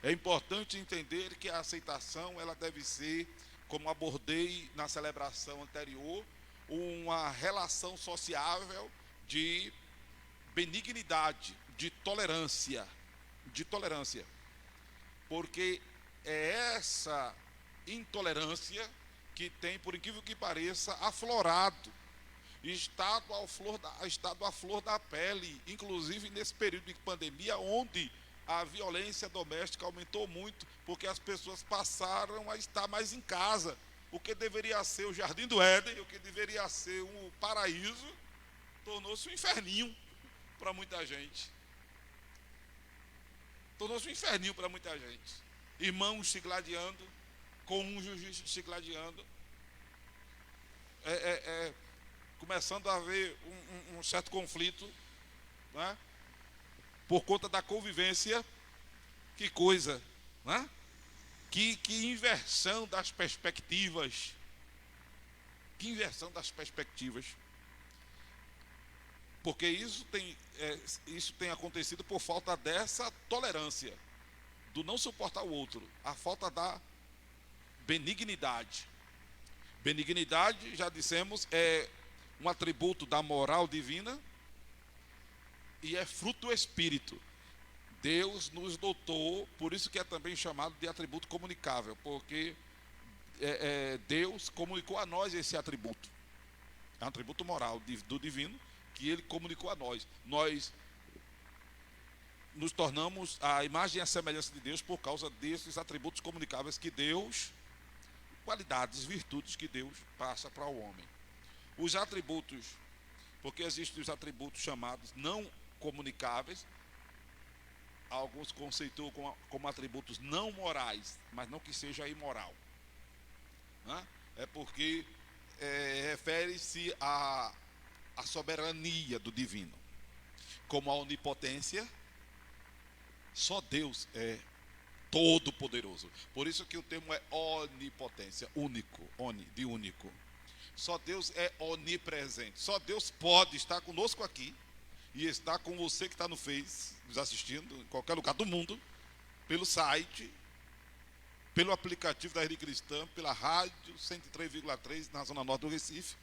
É importante entender que a aceitação, ela deve ser, como abordei na celebração anterior, uma relação sociável de benignidade, de tolerância, porque é essa intolerância que tem, por incrível que pareça, aflorado, estado à flor da pele, inclusive nesse período de pandemia, onde a violência doméstica aumentou muito, porque as pessoas passaram a estar mais em casa, o que deveria ser o jardim do Éden, o que deveria ser um paraíso, tornou-se um inferninho para muita gente. Tornou-se um inferninho para muita gente. Irmãos se gladiando, cônjuges se gladiando, começando a haver um certo conflito, né? Por conta da convivência. Que coisa, né? Que inversão das perspectivas. Que inversão das perspectivas. Porque isso tem acontecido por falta dessa tolerância, do não suportar o outro, a falta da benignidade. Benignidade, já dissemos, é um atributo da moral divina e é fruto do Espírito. Deus nos dotou, por isso que é também chamado de atributo comunicável, porque Deus comunicou a nós esse atributo. É um atributo moral do divino que Ele comunicou a nós. Nós nos tornamos a imagem e a semelhança de Deus por causa desses atributos comunicáveis que Deus, qualidades, virtudes que Deus passa para o homem. Os atributos, porque existem os atributos chamados não comunicáveis, alguns conceituam como atributos não morais, mas não que seja imoral, né? É porque refere-se à soberania do divino, como a onipotência. Só Deus é todo poderoso, por isso que o termo é onipotência, único, de único. Só Deus é onipresente, só Deus pode estar conosco aqui e estar com você que está no Face, nos assistindo, em qualquer lugar do mundo, pelo site, pelo aplicativo da Rede Cristã, pela rádio 103,3 na zona norte do Recife,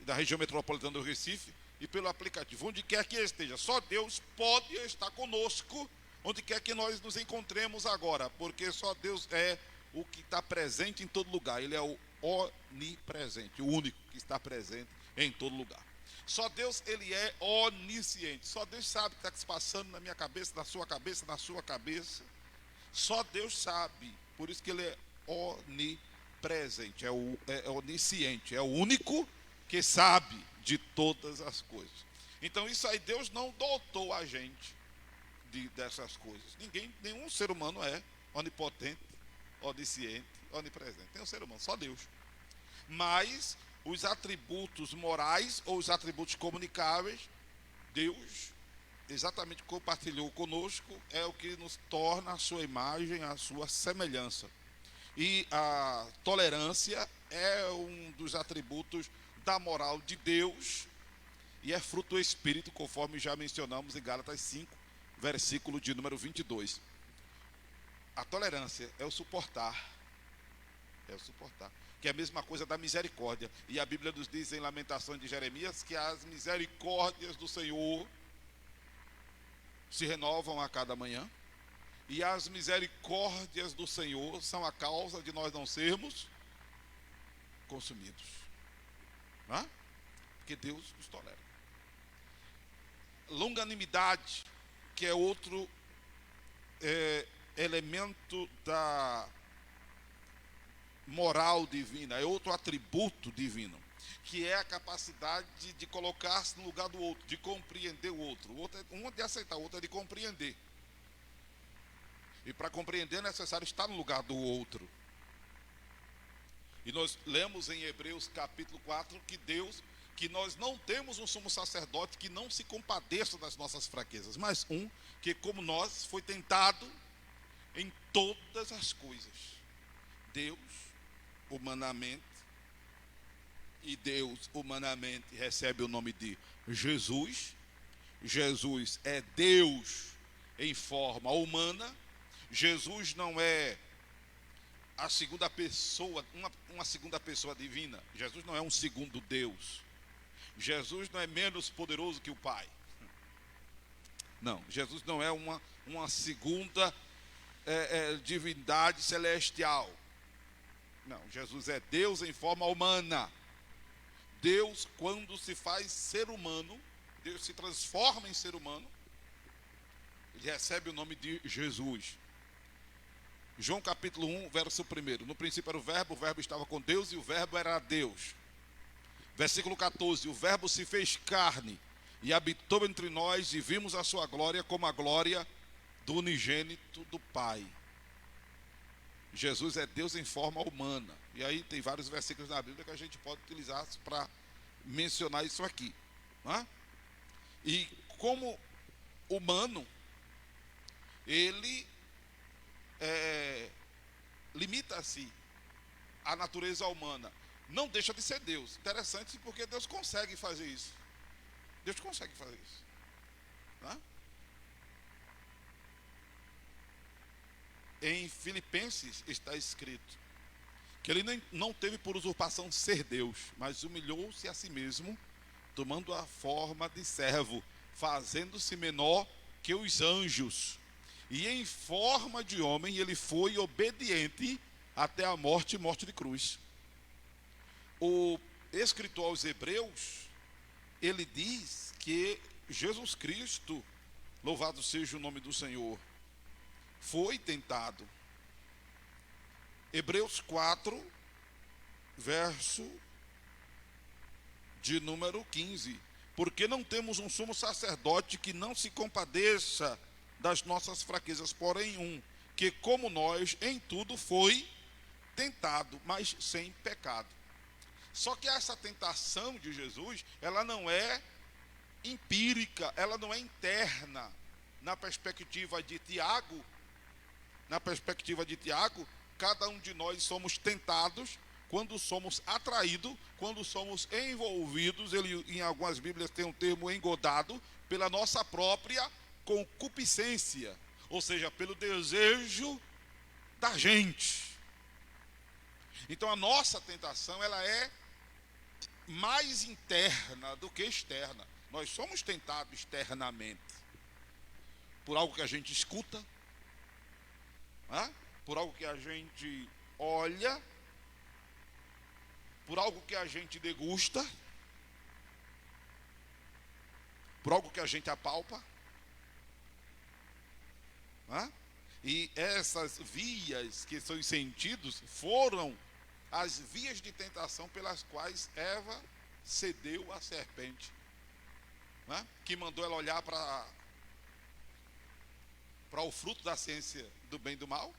da região metropolitana do Recife, e pelo aplicativo, onde quer que esteja. Só Deus pode estar conosco, onde quer que nós nos encontremos agora, porque só Deus é o que está presente em todo lugar. Ele é o onipresente, o único que está presente em todo lugar. Só Deus, Ele é onisciente. Só Deus sabe o que está se passando na minha cabeça, na sua cabeça, na sua cabeça. Só Deus sabe. Por isso que Ele é onipresente, é onisciente, é o único que sabe de todas as coisas. Então isso aí, Deus não dotou a gente dessas coisas. Nenhum ser humano é onipotente, onisciente, onipresente. Tem um ser humano, só Deus. Mas os atributos morais ou os atributos comunicáveis, Deus exatamente compartilhou conosco, é o que nos torna a sua imagem, a sua semelhança. E a tolerância é um dos atributos da moral de Deus e é fruto do Espírito, conforme já mencionamos em Gálatas 5, versículo de número 22. A tolerância é o suportar. É o suportar. Que é a mesma coisa da misericórdia. E a Bíblia nos diz em Lamentações de Jeremias que as misericórdias do Senhor se renovam a cada manhã. E as misericórdias do Senhor são a causa de nós não sermos consumidos. Não é? Porque Deus nos tolera. Longanimidade, que é outro elemento da moral divina, é outro atributo divino, que é a capacidade de colocar-se no lugar do outro, de compreender o outro. Um é de aceitar, o outro é de compreender. E para compreender é necessário estar no lugar do outro. E nós lemos em Hebreus capítulo 4 que nós não temos um sumo sacerdote que não se compadeça das nossas fraquezas, mas um que, como nós, foi tentado em todas as coisas. Deus humanamente recebe o nome de Jesus. Jesus é Deus em forma humana. Jesus não é a segunda pessoa, uma segunda pessoa divina. Jesus não é um segundo Deus. Jesus não é menos poderoso que o Pai. Não, Jesus não é uma segunda divindade celestial. Não, Jesus é Deus em forma humana. Deus, quando se faz ser humano, Deus se transforma em ser humano, Ele recebe o nome de Jesus. João capítulo 1, verso 1. No princípio era o verbo estava com Deus e o verbo era Deus. Versículo 14, o verbo se fez carne e habitou entre nós e vimos a sua glória como a glória do unigênito do Pai. Jesus é Deus em forma humana. E aí tem vários versículos na Bíblia que a gente pode utilizar para mencionar isso aqui. Não é? E como humano, ele limita-se à natureza humana. Não deixa de ser Deus. Interessante porque Deus consegue fazer isso. Deus consegue fazer isso. Não é? Em Filipenses está escrito que ele não teve por usurpação ser Deus, mas humilhou-se a si mesmo, tomando a forma de servo, fazendo-se menor que os anjos. E em forma de homem ele foi obediente até a morte e morte de cruz. O escritor aos Hebreus, ele diz que Jesus Cristo, louvado seja o nome do Senhor, foi tentado. Hebreus 4, verso de número 15. Porque não temos um sumo sacerdote que não se compadeça das nossas fraquezas, porém que como nós em tudo foi tentado, mas sem pecado. Só que essa tentação de Jesus, ela não é empírica, ela não é interna. Na perspectiva de Tiago, cada um de nós somos tentados quando somos atraídos, quando somos envolvidos, ele em algumas Bíblias tem um termo engodado, pela nossa própria concupiscência, ou seja, pelo desejo da gente. Então a nossa tentação, ela é mais interna do que externa. Nós somos tentados externamente por algo que a gente escuta, por algo que a gente olha, por algo que a gente degusta, por algo que a gente apalpa. E essas vias que são os sentidos foram as vias de tentação pelas quais Eva cedeu à serpente, que mandou ela olhar para o fruto da ciência do bem e do mal.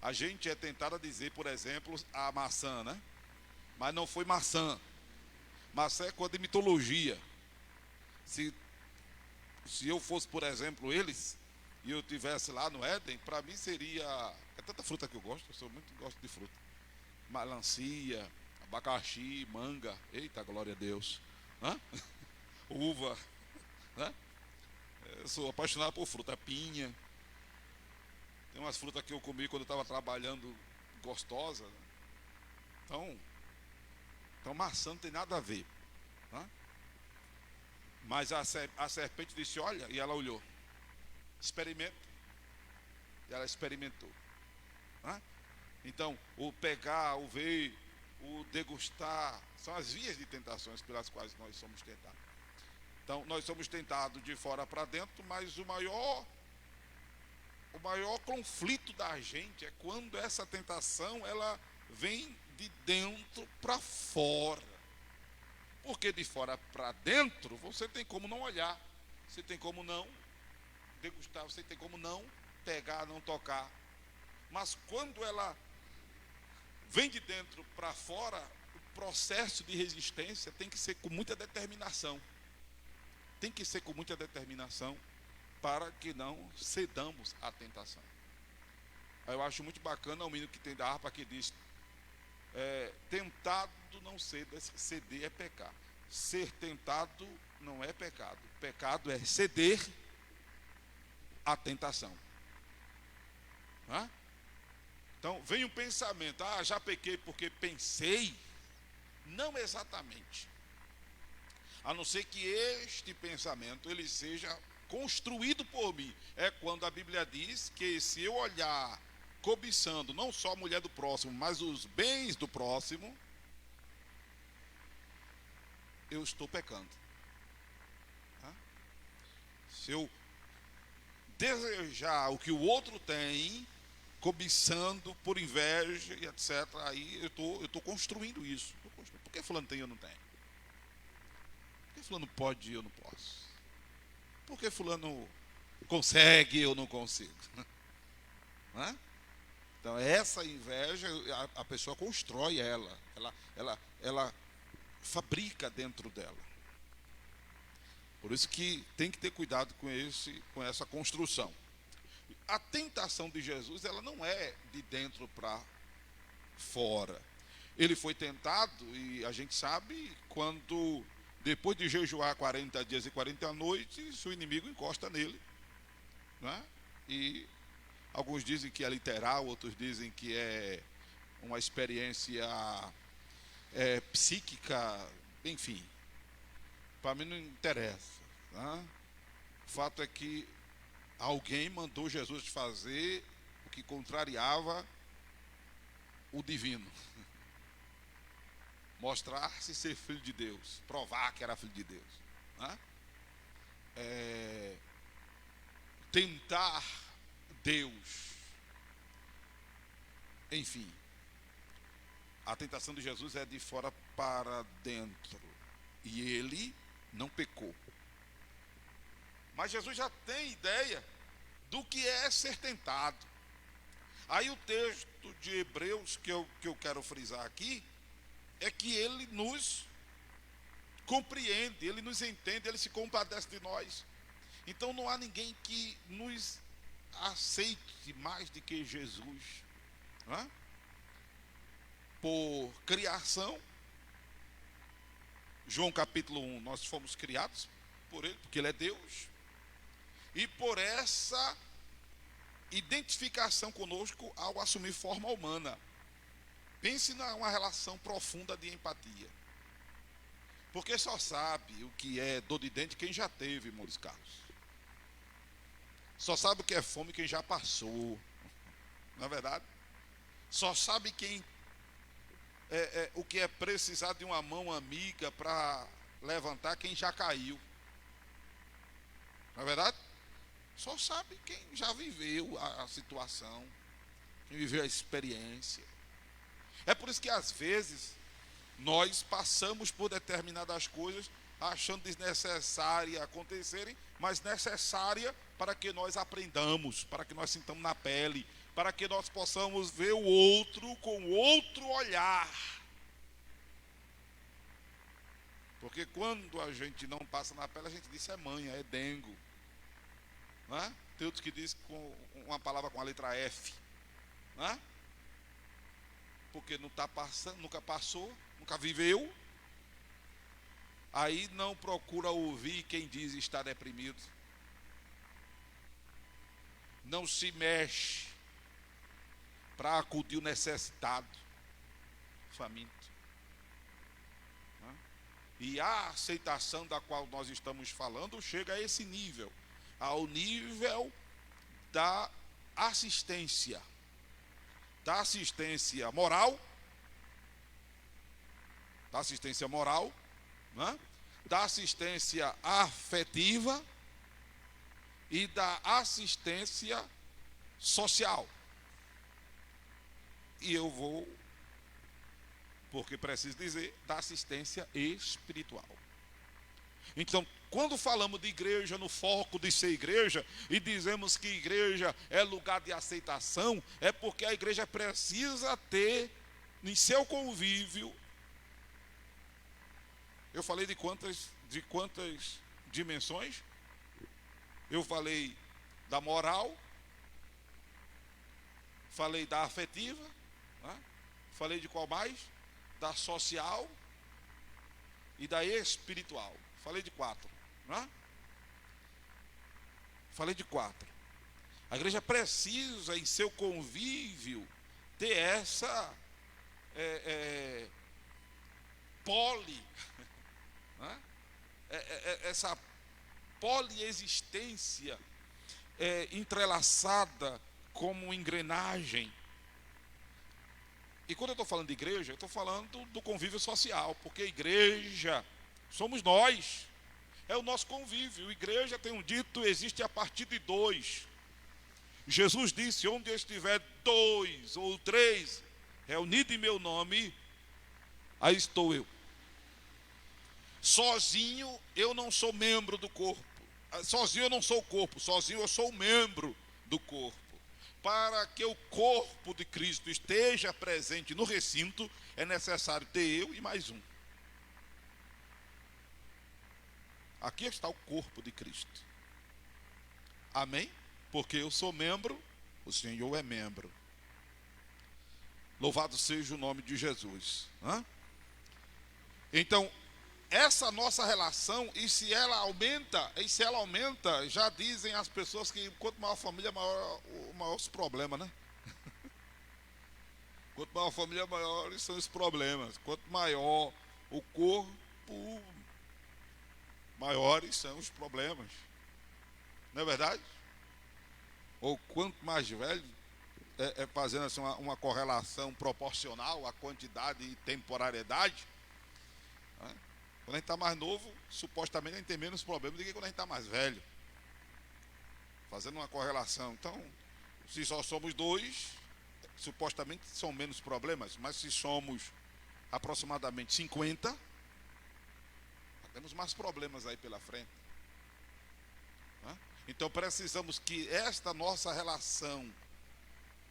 A gente é tentado a dizer, por exemplo, a maçã, mas não foi maçã. Maçã é coisa de mitologia. Se eu fosse, por exemplo, eles, e eu estivesse lá no Éden, para mim seria... É tanta fruta que eu gosto de fruta. Melancia, abacaxi, manga, eita, glória a Deus, uva, eu sou apaixonado por fruta, pinha. Tem umas frutas que eu comi quando eu estava trabalhando, gostosa. Então maçã não tem nada a ver, mas a serpente disse, olha, e ela olhou, experimenta, e ela experimentou. Então, o pegar, o ver, o degustar, são as vias de tentações pelas quais nós somos tentados. Então, nós somos tentados de fora para dentro, mas o maior conflito da gente é quando essa tentação, ela vem de dentro para fora. Porque de fora para dentro, você tem como não olhar, você tem como não degustar, você tem como não pegar, não tocar. Mas quando ela vem de dentro para fora, o processo de resistência tem que ser com muita determinação. Tem que ser com muita determinação para que não cedamos à tentação. Eu acho muito bacana o menino que tem da harpa que diz, tentado não ceder, ceder é pecar. Ser tentado não é pecado. Pecado é ceder à tentação. Então, vem um pensamento, já pequei porque pensei. Não exatamente. A não ser que este pensamento, ele seja construído por mim. É quando a Bíblia diz que se eu olhar cobiçando, não só a mulher do próximo, mas os bens do próximo, eu estou pecando. Se eu desejar o que o outro tem, cobiçando por inveja e etc. Aí eu estou construindo isso. Por que fulano tem e eu não tenho? Por que fulano pode e eu não posso? Por que fulano consegue e eu não consigo? Não é? Então essa inveja, a pessoa constrói ela fabrica dentro dela. Por isso que tem que ter cuidado com essa construção. A tentação de Jesus, ela não é de dentro para fora. Ele foi tentado, e a gente sabe, quando depois de jejuar 40 dias e 40 noites, o inimigo encosta nele, né? E alguns dizem que é literal, outros dizem que é uma experiência psíquica, enfim. Para mim não interessa, né? O fato é que alguém mandou Jesus fazer o que contrariava o divino. Mostrar-se ser filho de Deus, provar que era filho de Deus, né? Tentar Deus. Enfim, a tentação de Jesus é de fora para dentro. E ele não pecou. Mas Jesus já tem ideia do que é ser tentado. Aí o texto de Hebreus que eu quero frisar aqui é que ele nos compreende, ele nos entende, ele se compadece de nós. Então não há ninguém que nos aceite mais do que Jesus, não é? Por criação, João capítulo 1, nós fomos criados por ele, porque ele é Deus. E por essa identificação conosco ao assumir forma humana. Pense numa relação profunda de empatia. Porque só sabe o que é dor de dente quem já teve, Maurício Carlos. Só sabe o que é fome quem já passou. Não é verdade? Só sabe o que é precisar de uma mão amiga para levantar quem já caiu. Não é verdade? Só sabe quem já viveu a situação, quem viveu a experiência. É por isso que às vezes nós passamos por determinadas coisas achando desnecessárias acontecerem, mas necessária para que nós aprendamos, para que nós sintamos na pele, para que nós possamos ver o outro com outro olhar. Porque quando a gente não passa na pele, a gente diz isso é manha, é dengo. Não é? Tem outros que dizem com uma palavra com a letra F. Não é? Porque não está passando, nunca passou, nunca viveu. Aí não procura ouvir quem diz estar deprimido. Não se mexe para acudir o necessitado, faminto. E a aceitação da qual nós estamos falando chega a esse nível, ao nível da assistência moral, né? Da assistência afetiva e da assistência social. E eu vou, porque preciso dizer, da assistência espiritual. Então, quando falamos de igreja no foco de ser igreja e dizemos que igreja é lugar de aceitação, é porque a igreja precisa ter em seu convívio. Eu falei de quantas dimensões? Eu falei da moral, falei da afetiva, né? Falei de qual mais? Da social e da espiritual. Falei de 4, né? Falei de 4. A igreja precisa, em seu convívio, ter essa né? Essa poliexistência entrelaçada como engrenagem. E quando eu estou falando de igreja, eu estou falando do convívio social, porque igreja somos nós, é o nosso convívio. Igreja, tem um dito, existe a partir de 2. Jesus disse: onde estiver 2 ou 3 reunidos em meu nome, aí estou eu. Sozinho eu não sou membro do corpo. Sozinho eu não sou o corpo, sozinho eu sou o membro do corpo. Para que o corpo de Cristo esteja presente no recinto, é necessário ter eu e mais um. Aqui está o corpo de Cristo. Amém? Porque eu sou membro, o Senhor é membro. Louvado seja o nome de Jesus. Então, essa nossa relação, e se ela aumenta, já dizem as pessoas que quanto maior a família, maior os problemas, né? Quanto maior a família, maiores são os problemas. Quanto maior o corpo, maiores são os problemas. Não é verdade? Ou quanto mais velho, fazendo assim uma correlação proporcional à quantidade e temporariedade, né? Quando a gente está mais novo, supostamente a gente tem menos problemas do que quando a gente está mais velho. Fazendo uma correlação. Então, se só somos 2, supostamente são menos problemas. Mas se somos aproximadamente 50, temos mais problemas aí pela frente. Então precisamos que esta nossa relação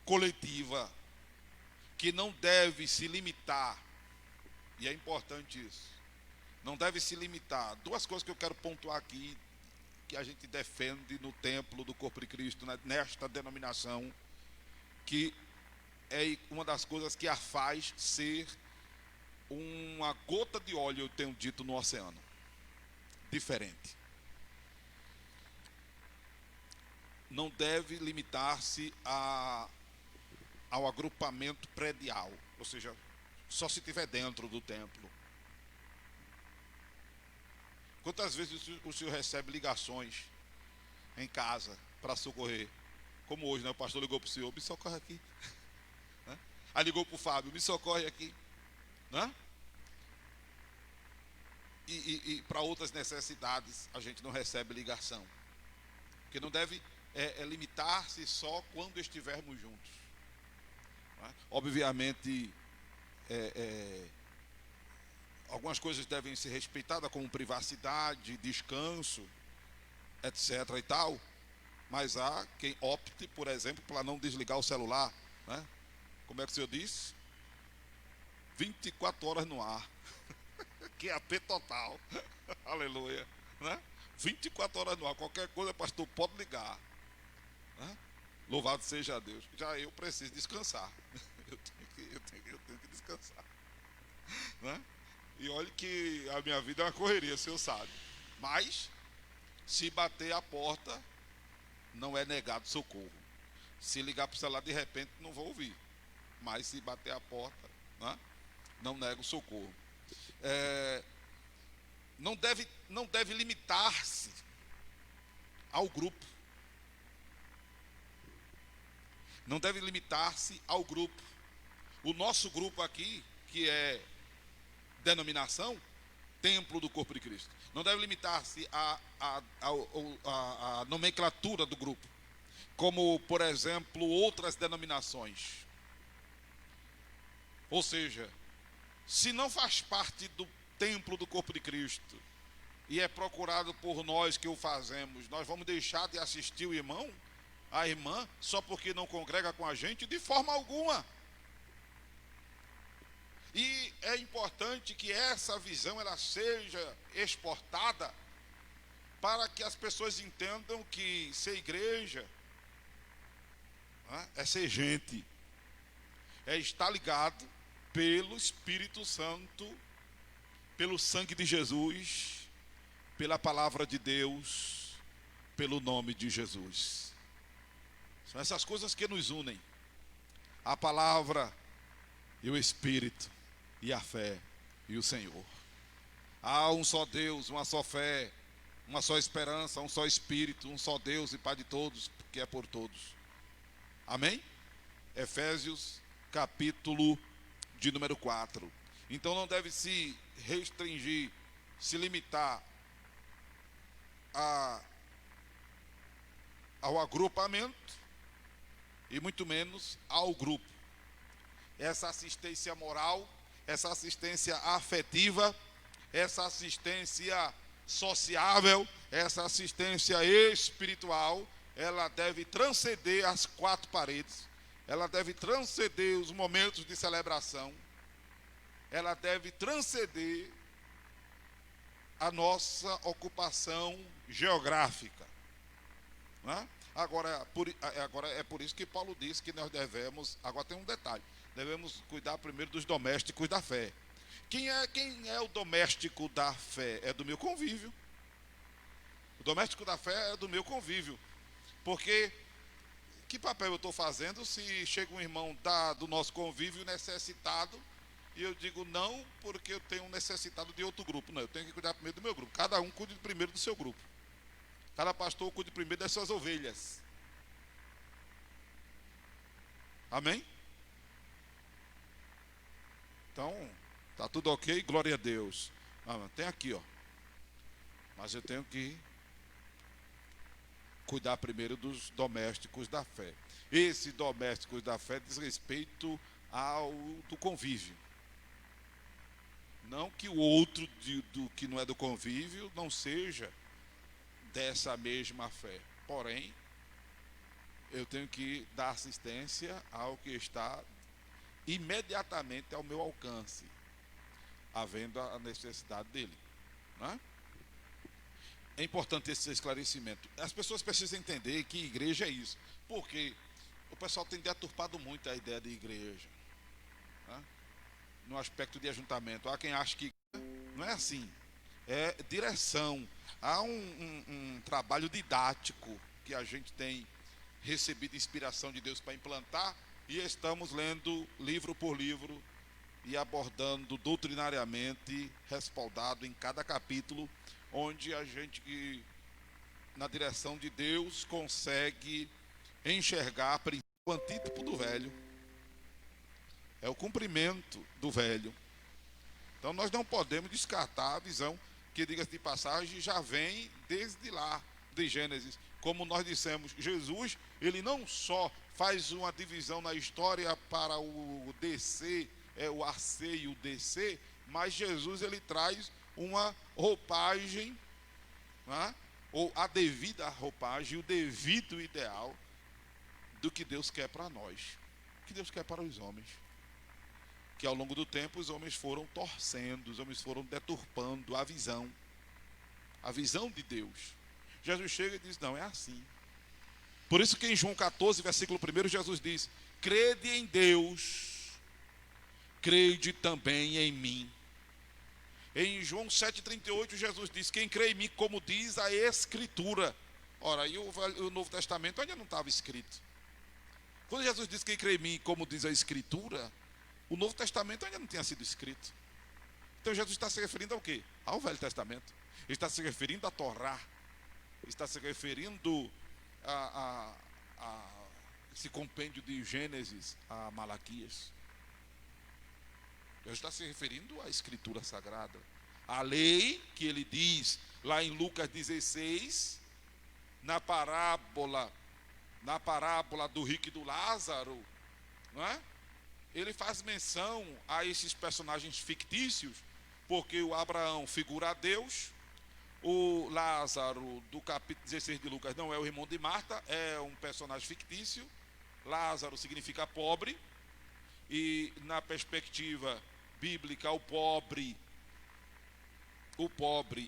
coletiva, que não deve se limitar, e é importante isso, não deve se limitar. 2 coisas que eu quero pontuar aqui, que a gente defende no templo do corpo de Cristo, nesta denominação, que é uma das coisas que a faz ser uma gota de óleo, eu tenho dito, no oceano. Diferente. Não deve limitar-se ao agrupamento predial, ou seja, só se estiver dentro do templo. Quantas vezes o senhor recebe ligações em casa para socorrer? Como hoje, né? O pastor ligou para o senhor: me socorre aqui. Né? Aí ligou para o Fábio: me socorre aqui. Né? E para outras necessidades a gente não recebe ligação. Porque não deve limitar-se só quando estivermos juntos. Né? Obviamente, algumas coisas devem ser respeitadas, como privacidade, descanso, etc. e tal. Mas há quem opte, por exemplo, para não desligar o celular. Né? Como é que o senhor disse? 24 horas no ar. Que é AP total. Aleluia. Né? 24 horas no ar. Qualquer coisa, pastor, pode ligar. Né? Louvado seja Deus. Já eu preciso descansar. Eu tenho que descansar. Né? E olhe que a minha vida é uma correria, o senhor sabe. Mas, se bater a porta, não é negado socorro. Se ligar para o celular de repente, não vou ouvir. Mas se bater a porta, né, não nego socorro. Não deve limitar-se ao grupo. Não deve limitar-se ao grupo. O nosso grupo aqui, que é denominação, templo do corpo de Cristo, não deve limitar-se à nomenclatura do grupo, como, por exemplo, outras denominações. Ou seja, se não faz parte do templo do corpo de Cristo e é procurado por nós que o fazemos, nós vamos deixar de assistir o irmão, a irmã, só porque não congrega com a gente? De forma alguma. E é importante que essa visão ela seja exportada para que as pessoas entendam que ser igreja, né, é ser gente, é estar ligado pelo Espírito Santo, pelo sangue de Jesus, pela palavra de Deus, pelo nome de Jesus. São essas coisas que nos unem: a palavra e o Espírito, e a fé e o Senhor. Há um só Deus, uma só fé, uma só esperança, um só Espírito, um só Deus e Pai de todos, que é por todos. Amém? Efésios, capítulo de número 4. Então não deve se restringir, se limitar ao agrupamento, e muito menos ao grupo. Essa assistência moral, essa assistência afetiva, essa assistência sociável, essa assistência espiritual, ela deve transcender as quatro paredes, ela deve transcender os momentos de celebração, ela deve transcender a nossa ocupação geográfica, né? Agora é por isso que Paulo diz que nós devemos, agora tem um detalhe, devemos cuidar primeiro dos domésticos da fé. Quem é o doméstico da fé? É do meu convívio. O doméstico da fé é do meu convívio. Porque que papel eu estou fazendo se chega um irmão do nosso convívio necessitado e eu digo não porque eu tenho um necessitado de outro grupo? Não, eu tenho que cuidar primeiro do meu grupo. Cada um cuide primeiro do seu grupo. Cada pastor cuide primeiro das suas ovelhas. Amém? Então, tá tudo ok? Glória a Deus. Tem aqui, ó. Mas eu tenho que cuidar primeiro dos domésticos da fé. Esse domésticos da fé diz respeito do convívio. Não que o outro do que não é do convívio não seja dessa mesma fé. Porém, eu tenho que dar assistência ao que está imediatamente ao meu alcance, havendo a necessidade dele, né? É importante esse esclarecimento. As pessoas precisam entender que igreja é isso, porque o pessoal tem deturpado muito a ideia de igreja, né? No aspecto de ajuntamento. Há quem acha que não é assim, é direção. Há um trabalho didático que a gente tem recebido inspiração de Deus para implantar, e estamos lendo livro por livro e abordando doutrinariamente, respaldado em cada capítulo, onde a gente, na direção de Deus, consegue enxergar o antítipo do velho. É o cumprimento do velho. Então nós não podemos descartar a visão que, diga-se de passagem, já vem desde lá, de Gênesis. Como nós dissemos, Jesus, ele não só faz uma divisão na história para o DC, o AC e o DC, mas Jesus, ele traz uma roupagem, né? Ou a devida roupagem, o devido ideal do que Deus quer para nós, que Deus quer para os homens. Que ao longo do tempo os homens foram torcendo, os homens foram deturpando a visão de Deus. Jesus chega e diz, não, é assim. Por isso que em João 14, versículo 1, Jesus diz, crede em Deus, crede também em mim. Em João 7,38, Jesus diz, quem crê em mim, como diz a Escritura. Ora, aí o Novo Testamento ainda não estava escrito. Quando Jesus diz, quem crê em mim, como diz a Escritura, o Novo Testamento ainda não tinha sido escrito. Então Jesus está se referindo ao quê? Ao Velho Testamento. Ele está se referindo à Torá. Está se referindo a esse compêndio de Gênesis a Malaquias. Jesus está se referindo à Escritura Sagrada. A lei que ele diz lá em Lucas 16, na parábola do rico e do Lázaro, não é? Ele faz menção a esses personagens fictícios, porque o Abraão figura a Deus, o Lázaro, do capítulo 16 de Lucas, não é o irmão de Marta, é um personagem fictício. Lázaro significa pobre, e na perspectiva bíblica, o pobre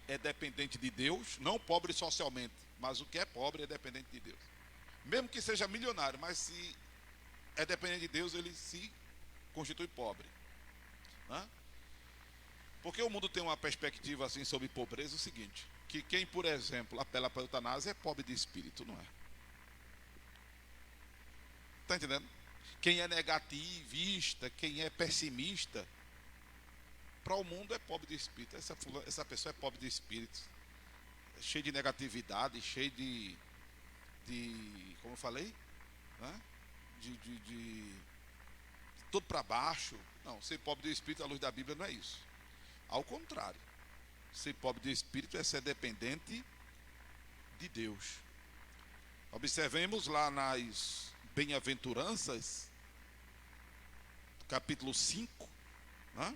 é dependente de Deus, não pobre socialmente, mas o que é pobre é dependente de Deus. Mesmo que seja milionário, mas se é dependente de Deus, ele se constitui pobre, né? Porque o mundo tem uma perspectiva assim sobre pobreza, o seguinte, que quem, por exemplo, apela para a eutanásia é pobre de espírito, não é? Está entendendo? Quem é negativista, quem é pessimista, para o mundo é pobre de espírito. Essa pessoa é pobre de espírito, é cheio de negatividade, cheio de como eu falei, né? de tudo para baixo. Não, ser pobre de espírito à luz da Bíblia não é isso. Ao contrário, ser pobre de espírito é ser dependente de Deus. Observemos lá nas bem-aventuranças, capítulo 5, né,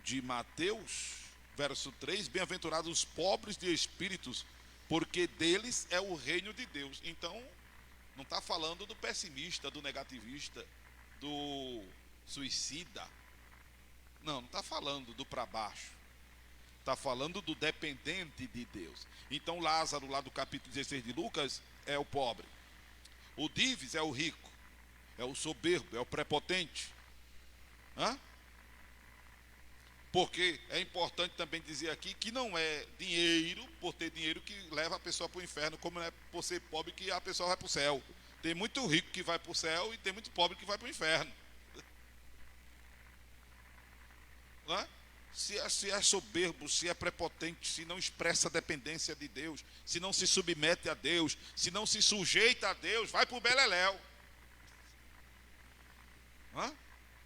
de Mateus, verso 3, bem-aventurados os pobres de espíritos, porque deles é o reino de Deus. Então, não está falando do pessimista, do negativista, do suicida. Não está falando do para baixo. Está falando do dependente de Deus. Então Lázaro, lá do capítulo 16 de Lucas, é o pobre. O Dives é o rico, é o soberbo, é o prepotente. Hã? Porque é importante também dizer aqui que não é dinheiro, por ter dinheiro, que leva a pessoa para o inferno, como não é por ser pobre que a pessoa vai para o céu. Tem muito rico que vai para o céu e tem muito pobre que vai para o inferno. Não é? Se é soberbo, se é prepotente, se não expressa a dependência de Deus, se não se submete a Deus, se não se sujeita a Deus, vai para o beleléu.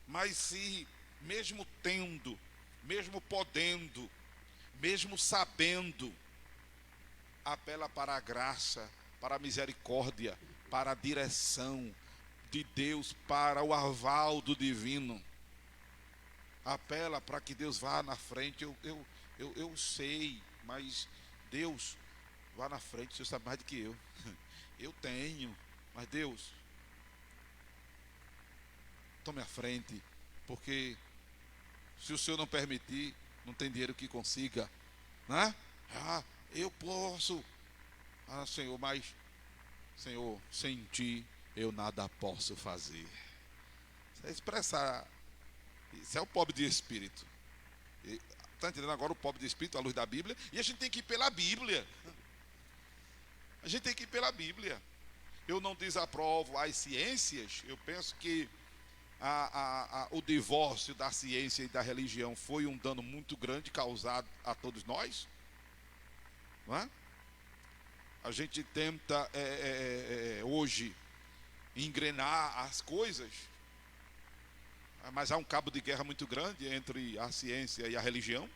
Mas se, mesmo tendo, mesmo podendo, mesmo sabendo, apela para a graça, para a misericórdia, para a direção de Deus, para o aval do divino, apela para que Deus vá na frente. Eu sei, mas Deus, vá na frente, o Senhor sabe mais do que eu. Eu tenho, mas Deus, tome a frente, porque se o Senhor não permitir, não tem dinheiro que consiga, né? Eu posso, Senhor, mas Senhor, sem ti eu nada posso fazer. Isso é expressar. Isso é o pobre de espírito. Está entendendo agora o pobre de espírito à luz da Bíblia? E a gente tem que ir pela Bíblia. A gente tem que ir pela Bíblia. Eu não desaprovo as ciências. Eu penso que o divórcio da ciência e da religião foi um dano muito grande causado a todos nós. Não é? A gente tenta hoje engrenar as coisas, mas há um cabo de guerra muito grande entre a ciência e a religião,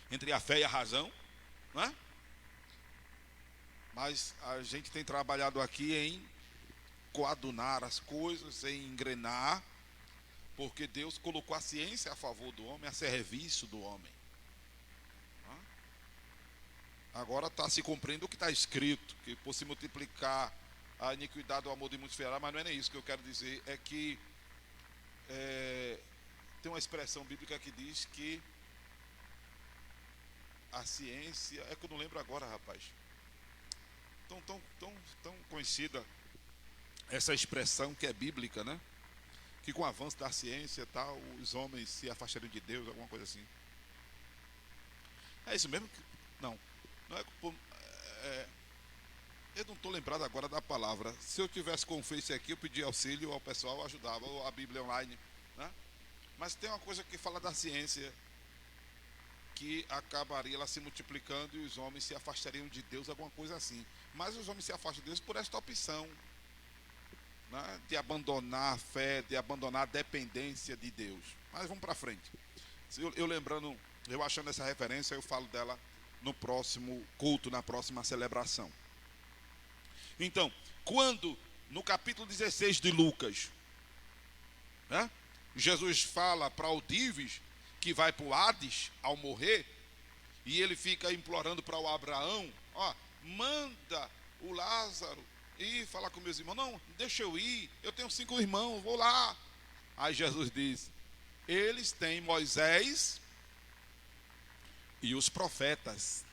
entre a fé e a razão, não é? Mas a gente tem trabalhado aqui em coadunar as coisas, em engrenar, porque Deus colocou a ciência a favor do homem, a serviço do homem. Agora está se cumprindo o que está escrito, que por se multiplicar a iniquidade, o amor de muitos ferirá, mas não é nem isso que eu quero dizer, é que tem uma expressão bíblica que diz que a ciência, é que eu não lembro agora, rapaz, tão conhecida essa expressão que é bíblica, né? Que com o avanço da ciência tal, os homens se afastariam de Deus, alguma coisa assim. É isso mesmo? Não é, eu não estou lembrado agora da palavra. Se eu tivesse com o Face aqui, eu pedia auxílio ao pessoal, ajudava, ou a Bíblia online, né? Mas tem uma coisa que fala da ciência, que acabaria ela se multiplicando e os homens se afastariam de Deus, alguma coisa assim. Mas os homens se afastam de Deus por esta opção, né? De abandonar a fé, de abandonar a dependência de Deus. Mas vamos para frente. Eu achando essa referência, eu falo dela no próximo culto, na próxima celebração. Então, quando no capítulo 16 de Lucas, né, Jesus fala para o Dives que vai para o Hades ao morrer, e ele fica implorando para o Abraão, manda o Lázaro ir falar com meus irmãos. Não, deixa eu ir, eu tenho 5 irmãos, vou lá. Aí Jesus diz, eles têm Moisés e os profetas,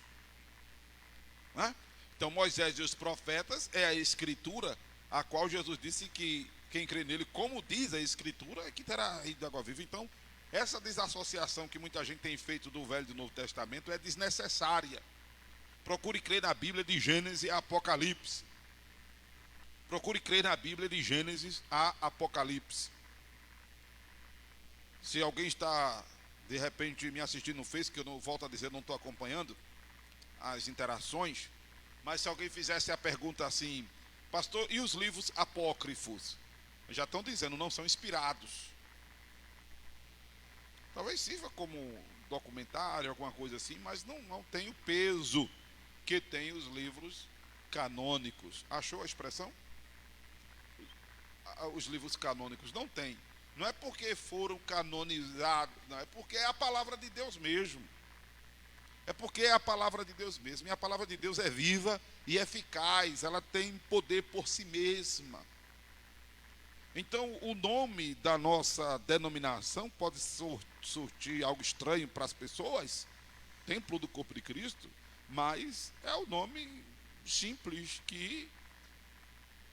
né? Então Moisés e os profetas é a escritura, a qual Jesus disse que quem crê nele, como diz a escritura, é que terá rio de água viva. Então essa desassociação que muita gente tem feito do Velho e do Novo Testamento é desnecessária. Procure crer na Bíblia de Gênesis e Apocalipse. Procure crer na Bíblia de Gênesis a Apocalipse. Se alguém está de repente me assistindo no Face, que eu não volto a dizer, não estou acompanhando as interações, mas se alguém fizesse a pergunta assim, pastor, e os livros apócrifos? Já estão dizendo, não são inspirados. Talvez sirva como documentário, alguma coisa assim, mas não tem o peso que tem os livros canônicos. Achou a expressão? os livros canônicos, não tem. Não é porque foram canonizados, não, é porque é a palavra de Deus mesmo. É porque é a palavra de Deus mesmo. E a palavra de Deus é viva e eficaz, ela tem poder por si mesma. Então, o nome da nossa denominação pode surtir algo estranho para as pessoas, Templo do Corpo de Cristo, mas é o nome simples que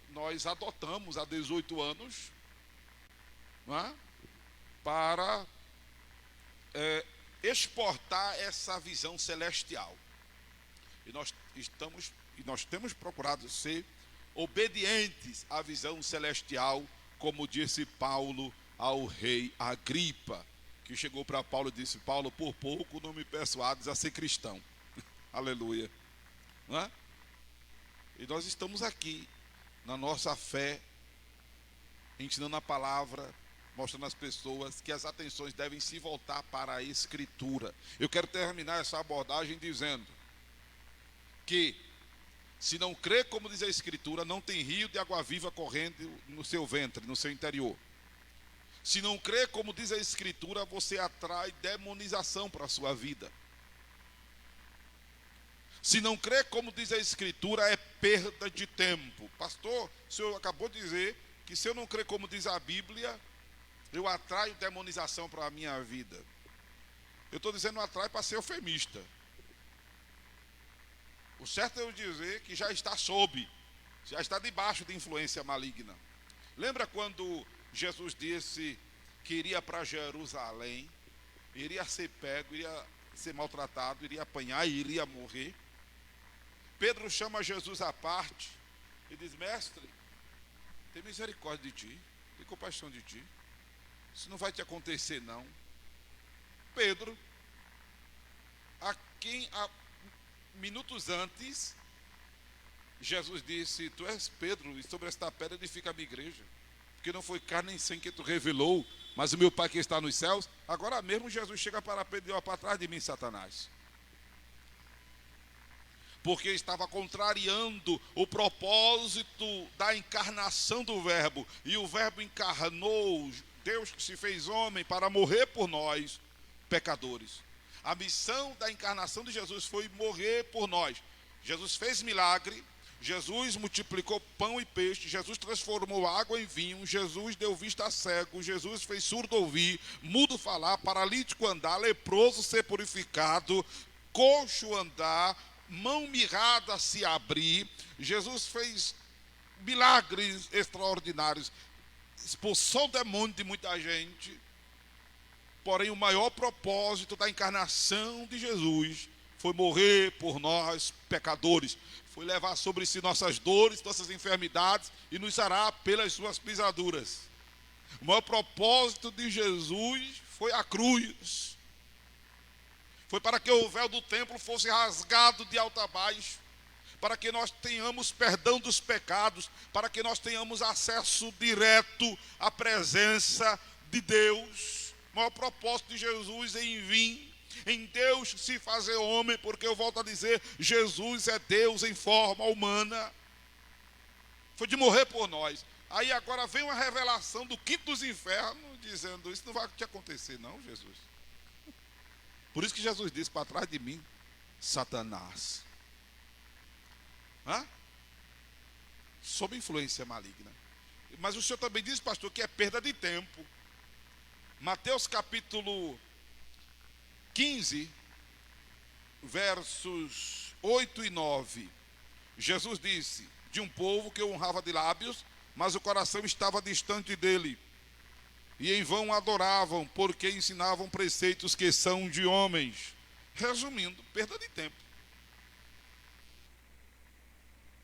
nós adotamos há 18 anos, não é? Para exportar essa visão celestial. E nós temos procurado ser obedientes à visão celestial, como disse Paulo ao rei Agripa, que chegou para Paulo e disse: Paulo, por pouco não me persuades a ser cristão. Aleluia. Não é? E nós estamos aqui, na nossa fé, ensinando a palavra, mostrando às pessoas que as atenções devem se voltar para a Escritura. Eu quero terminar essa abordagem dizendo que, se não crê como diz a Escritura, não tem rio de água viva correndo no seu ventre, no seu interior. Se não crê como diz a Escritura, você atrai demonização para a sua vida. Se não crê como diz a Escritura, é perda de tempo. Pastor, o senhor acabou de dizer que se eu não crer como diz a Bíblia, eu atraio demonização para a minha vida. Eu estou dizendo atrai para ser eufemista. O certo é eu dizer que já está já está debaixo de influência maligna. Lembra quando Jesus disse que iria para Jerusalém, iria ser pego, iria ser maltratado, iria apanhar e iria morrer? Pedro chama Jesus à parte e diz: mestre, tem misericórdia de ti, tem compaixão de ti, isso não vai te acontecer não. Pedro, a quem minutos antes Jesus disse: tu és Pedro, e sobre esta pedra edifica a minha igreja, porque não foi carne nem sangue que tu revelou, mas o meu Pai que está nos céus. Agora mesmo Jesus chega para Pedro e diz: para trás de mim, Satanás, porque estava contrariando o propósito da encarnação do Verbo, e o Verbo encarnou, Deus que se fez homem para morrer por nós, pecadores. A missão da encarnação de Jesus foi morrer por nós. Jesus fez milagre, Jesus multiplicou pão e peixe, Jesus transformou água em vinho, Jesus deu vista a cego, Jesus fez surdo ouvir, mudo falar, paralítico andar, leproso ser purificado, coxo andar, mão mirrada se abrir. Jesus fez milagres extraordinários, expulsou o demônio de muita gente. Porém, o maior propósito da encarnação de Jesus foi morrer por nós, pecadores. Foi levar sobre si nossas dores, nossas enfermidades e nos sarar pelas suas pisaduras. O maior propósito de Jesus foi a cruz. Foi para que o véu do templo fosse rasgado de alto a baixo, para que nós tenhamos perdão dos pecados, para que nós tenhamos acesso direto à presença de Deus. O maior propósito de Jesus é em vir, em Deus se fazer homem, porque eu volto a dizer, Jesus é Deus em forma humana. Foi de morrer por nós. Aí agora vem uma revelação do quinto dos infernos, dizendo: isso não vai te acontecer não, Jesus. Por isso que Jesus disse: para trás de mim, Satanás. Sob influência maligna. Mas o senhor também diz, pastor, que é perda de tempo. Mateus capítulo 15, versos 8 e 9. Jesus disse: de um povo que eu honrava de lábios, mas o coração estava distante dele, e em vão adoravam, porque ensinavam preceitos que são de homens. Resumindo, perda de tempo.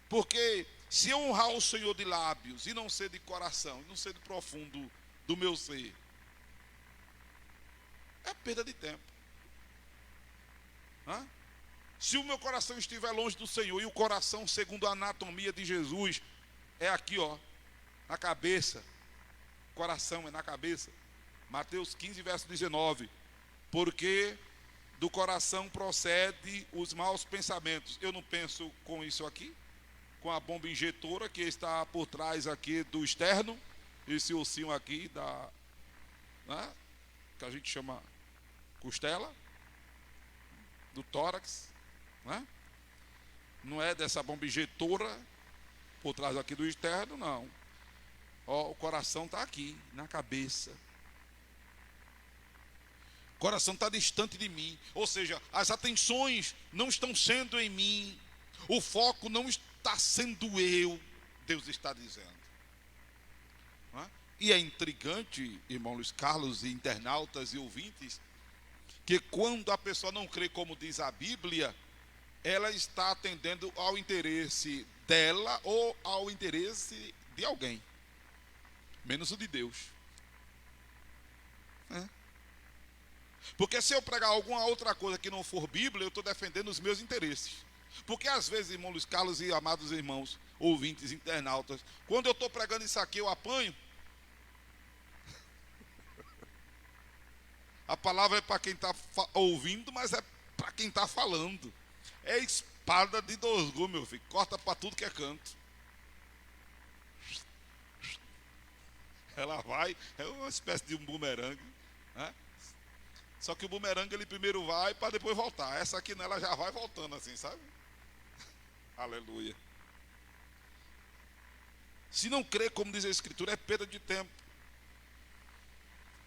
Porque se eu honrar o Senhor de lábios e não ser de coração, e não ser do profundo do meu ser, é perda de tempo. Se o meu coração estiver longe do Senhor, e o coração, segundo a anatomia de Jesus, é aqui, na cabeça. Coração é na cabeça. Mateus 15, verso 19. Porque do coração procede os maus pensamentos. Eu não penso com isso aqui, com a bomba injetora que está por trás aqui do externo. esse ossinho aqui da, né, que a gente chama costela, do tórax, né? Não é dessa bomba injetora por trás aqui do externo, não. Ó, o coração está aqui, na cabeça. O coração está distante de mim. Ou seja, as atenções não estão sendo em mim. O foco não está sendo eu. Deus está dizendo. Não é? E é intrigante, irmão Luiz Carlos, e internautas e ouvintes, que quando a pessoa não crê como diz a Bíblia, ela está atendendo ao interesse dela ou ao interesse de alguém, menos o de Deus. Porque se eu pregar alguma outra coisa que não for Bíblia, eu estou defendendo os meus interesses. Porque às vezes, irmão Luiz Carlos e amados irmãos, ouvintes, internautas, quando eu estou pregando isso aqui, eu apanho. A palavra é para quem está ouvindo, mas é para quem está falando. É espada de dois gumes, meu filho. Corta para tudo que é canto. Ela vai, é uma espécie de um bumerangue, né? Só que o bumerangue ele primeiro vai para depois voltar. Essa aqui nela já vai voltando assim, sabe? Aleluia. Se não crê, como diz a Escritura, é perda de tempo.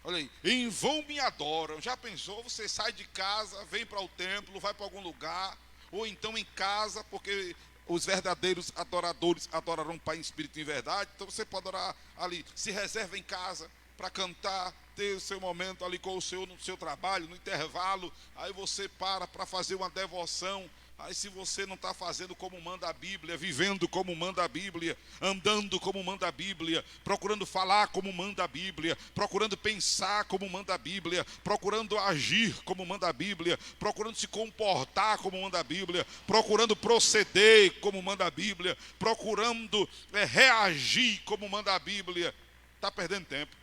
Olha aí, em vão me adoram. Já pensou? Você sai de casa, vem para o templo, vai para algum lugar, ou então em casa, porque os verdadeiros adoradores adorarão o Pai em espírito e em verdade. Então você pode adorar ali, se reserva em casa para cantar, ter o seu momento ali com o Senhor no seu trabalho, no intervalo. Aí você para fazer uma devoção. Aí se você não está fazendo como manda a Bíblia, vivendo como manda a Bíblia, andando como manda a Bíblia, procurando falar como manda a Bíblia, procurando pensar como manda a Bíblia, procurando agir como manda a Bíblia, procurando se comportar como manda a Bíblia, procurando proceder como manda a Bíblia, procurando reagir como manda a Bíblia, está perdendo tempo.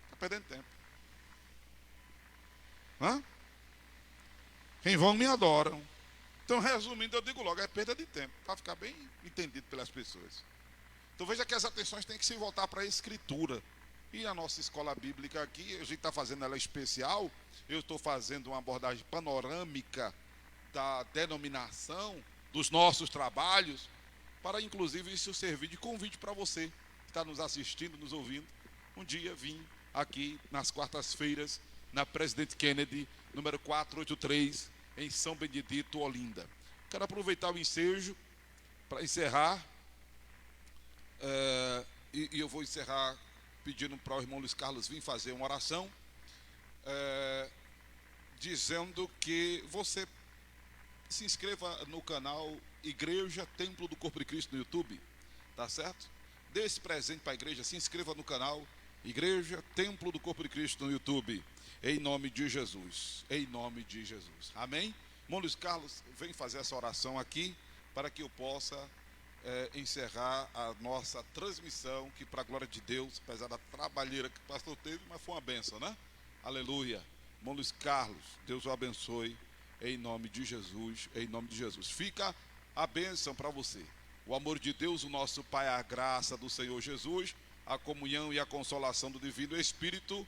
Está perdendo tempo. Hã? Em vão me adoram. Então, resumindo, eu digo logo, é perda de tempo, para ficar bem entendido pelas pessoas. Então, veja que as atenções têm que se voltar para a Escritura. E a nossa escola bíblica aqui, a gente está fazendo ela especial, eu estou fazendo uma abordagem panorâmica da denominação, dos nossos trabalhos, para, inclusive, isso servir de convite para você, que está nos assistindo, nos ouvindo. Um dia vim aqui, nas quartas-feiras, na Presidente Kennedy, número 483, em São Benedito, Olinda. Quero aproveitar o ensejo para encerrar, e eu vou encerrar pedindo para o irmão Luiz Carlos vir fazer uma oração, dizendo que você se inscreva no canal Igreja Templo do Corpo de Cristo no YouTube, tá certo? Dê esse presente para a igreja, se inscreva no canal Igreja Templo do Corpo de Cristo no YouTube. Em nome de Jesus, em nome de Jesus, amém? Irmão Luiz Carlos, vem fazer essa oração aqui, para que eu possa encerrar a nossa transmissão, que para a glória de Deus, apesar da trabalheira que o pastor teve, mas foi uma bênção, né? Aleluia. Irmão Luiz Carlos, Deus o abençoe, em nome de Jesus, em nome de Jesus. Fica a bênção para você. O amor de Deus, o nosso Pai, a graça do Senhor Jesus, a comunhão e a consolação do Divino Espírito,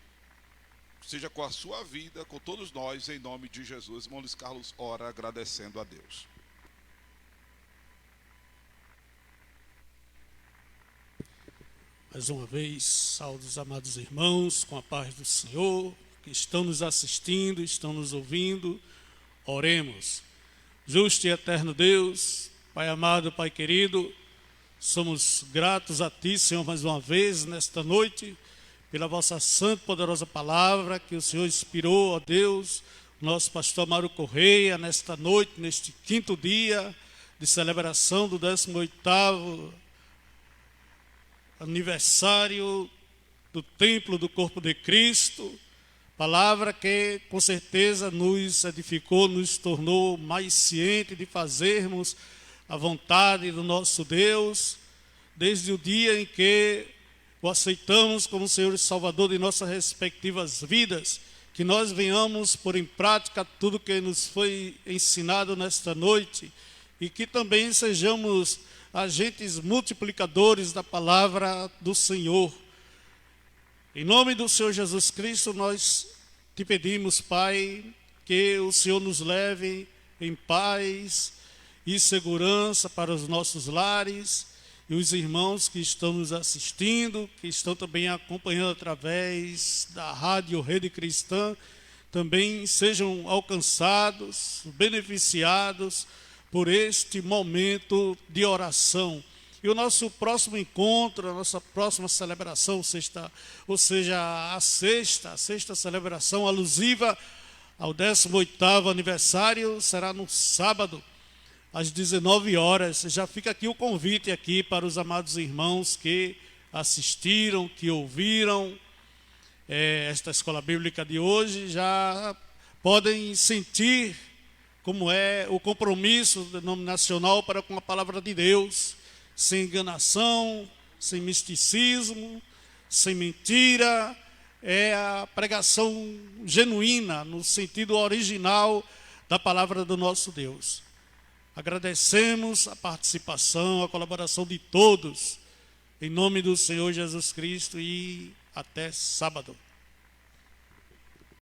seja com a sua vida, com todos nós, em nome de Jesus. Irmão Luiz Carlos ora agradecendo a Deus. Mais uma vez, saúde os amados irmãos, com a paz do Senhor, que estão nos assistindo, estão nos ouvindo. Oremos. Justo e eterno Deus, Pai amado, Pai querido, somos gratos a Ti, Senhor, mais uma vez, nesta noite, pela vossa santa e poderosa palavra que o Senhor inspirou, ó Deus, nosso pastor Mário Correia, nesta noite, neste quinto dia de celebração do 18º aniversário do Templo do Corpo de Cristo, palavra que com certeza nos edificou, nos tornou mais cientes de fazermos a vontade do nosso Deus, desde o dia em que o aceitamos como Senhor e Salvador de nossas respectivas vidas, que nós venhamos pôr em prática tudo que nos foi ensinado nesta noite e que também sejamos agentes multiplicadores da palavra do Senhor. Em nome do Senhor Jesus Cristo, nós te pedimos, Pai, que o Senhor nos leve em paz e segurança para os nossos lares, e os irmãos que estão nos assistindo, que estão também acompanhando através da Rádio Rede Cristã, também sejam alcançados, beneficiados por este momento de oração. E o nosso próximo encontro, a nossa próxima celebração, a sexta celebração alusiva ao 18º aniversário, será no sábado, às 19 horas. Já fica aqui o convite aqui para os amados irmãos que assistiram, que ouviram esta escola bíblica de hoje, já podem sentir como é o compromisso denominacional para com a palavra de Deus, sem enganação, sem misticismo, sem mentira. É a pregação genuína, no sentido original da palavra do nosso Deus. Agradecemos a participação, a colaboração de todos, em nome do Senhor Jesus Cristo, e até sábado.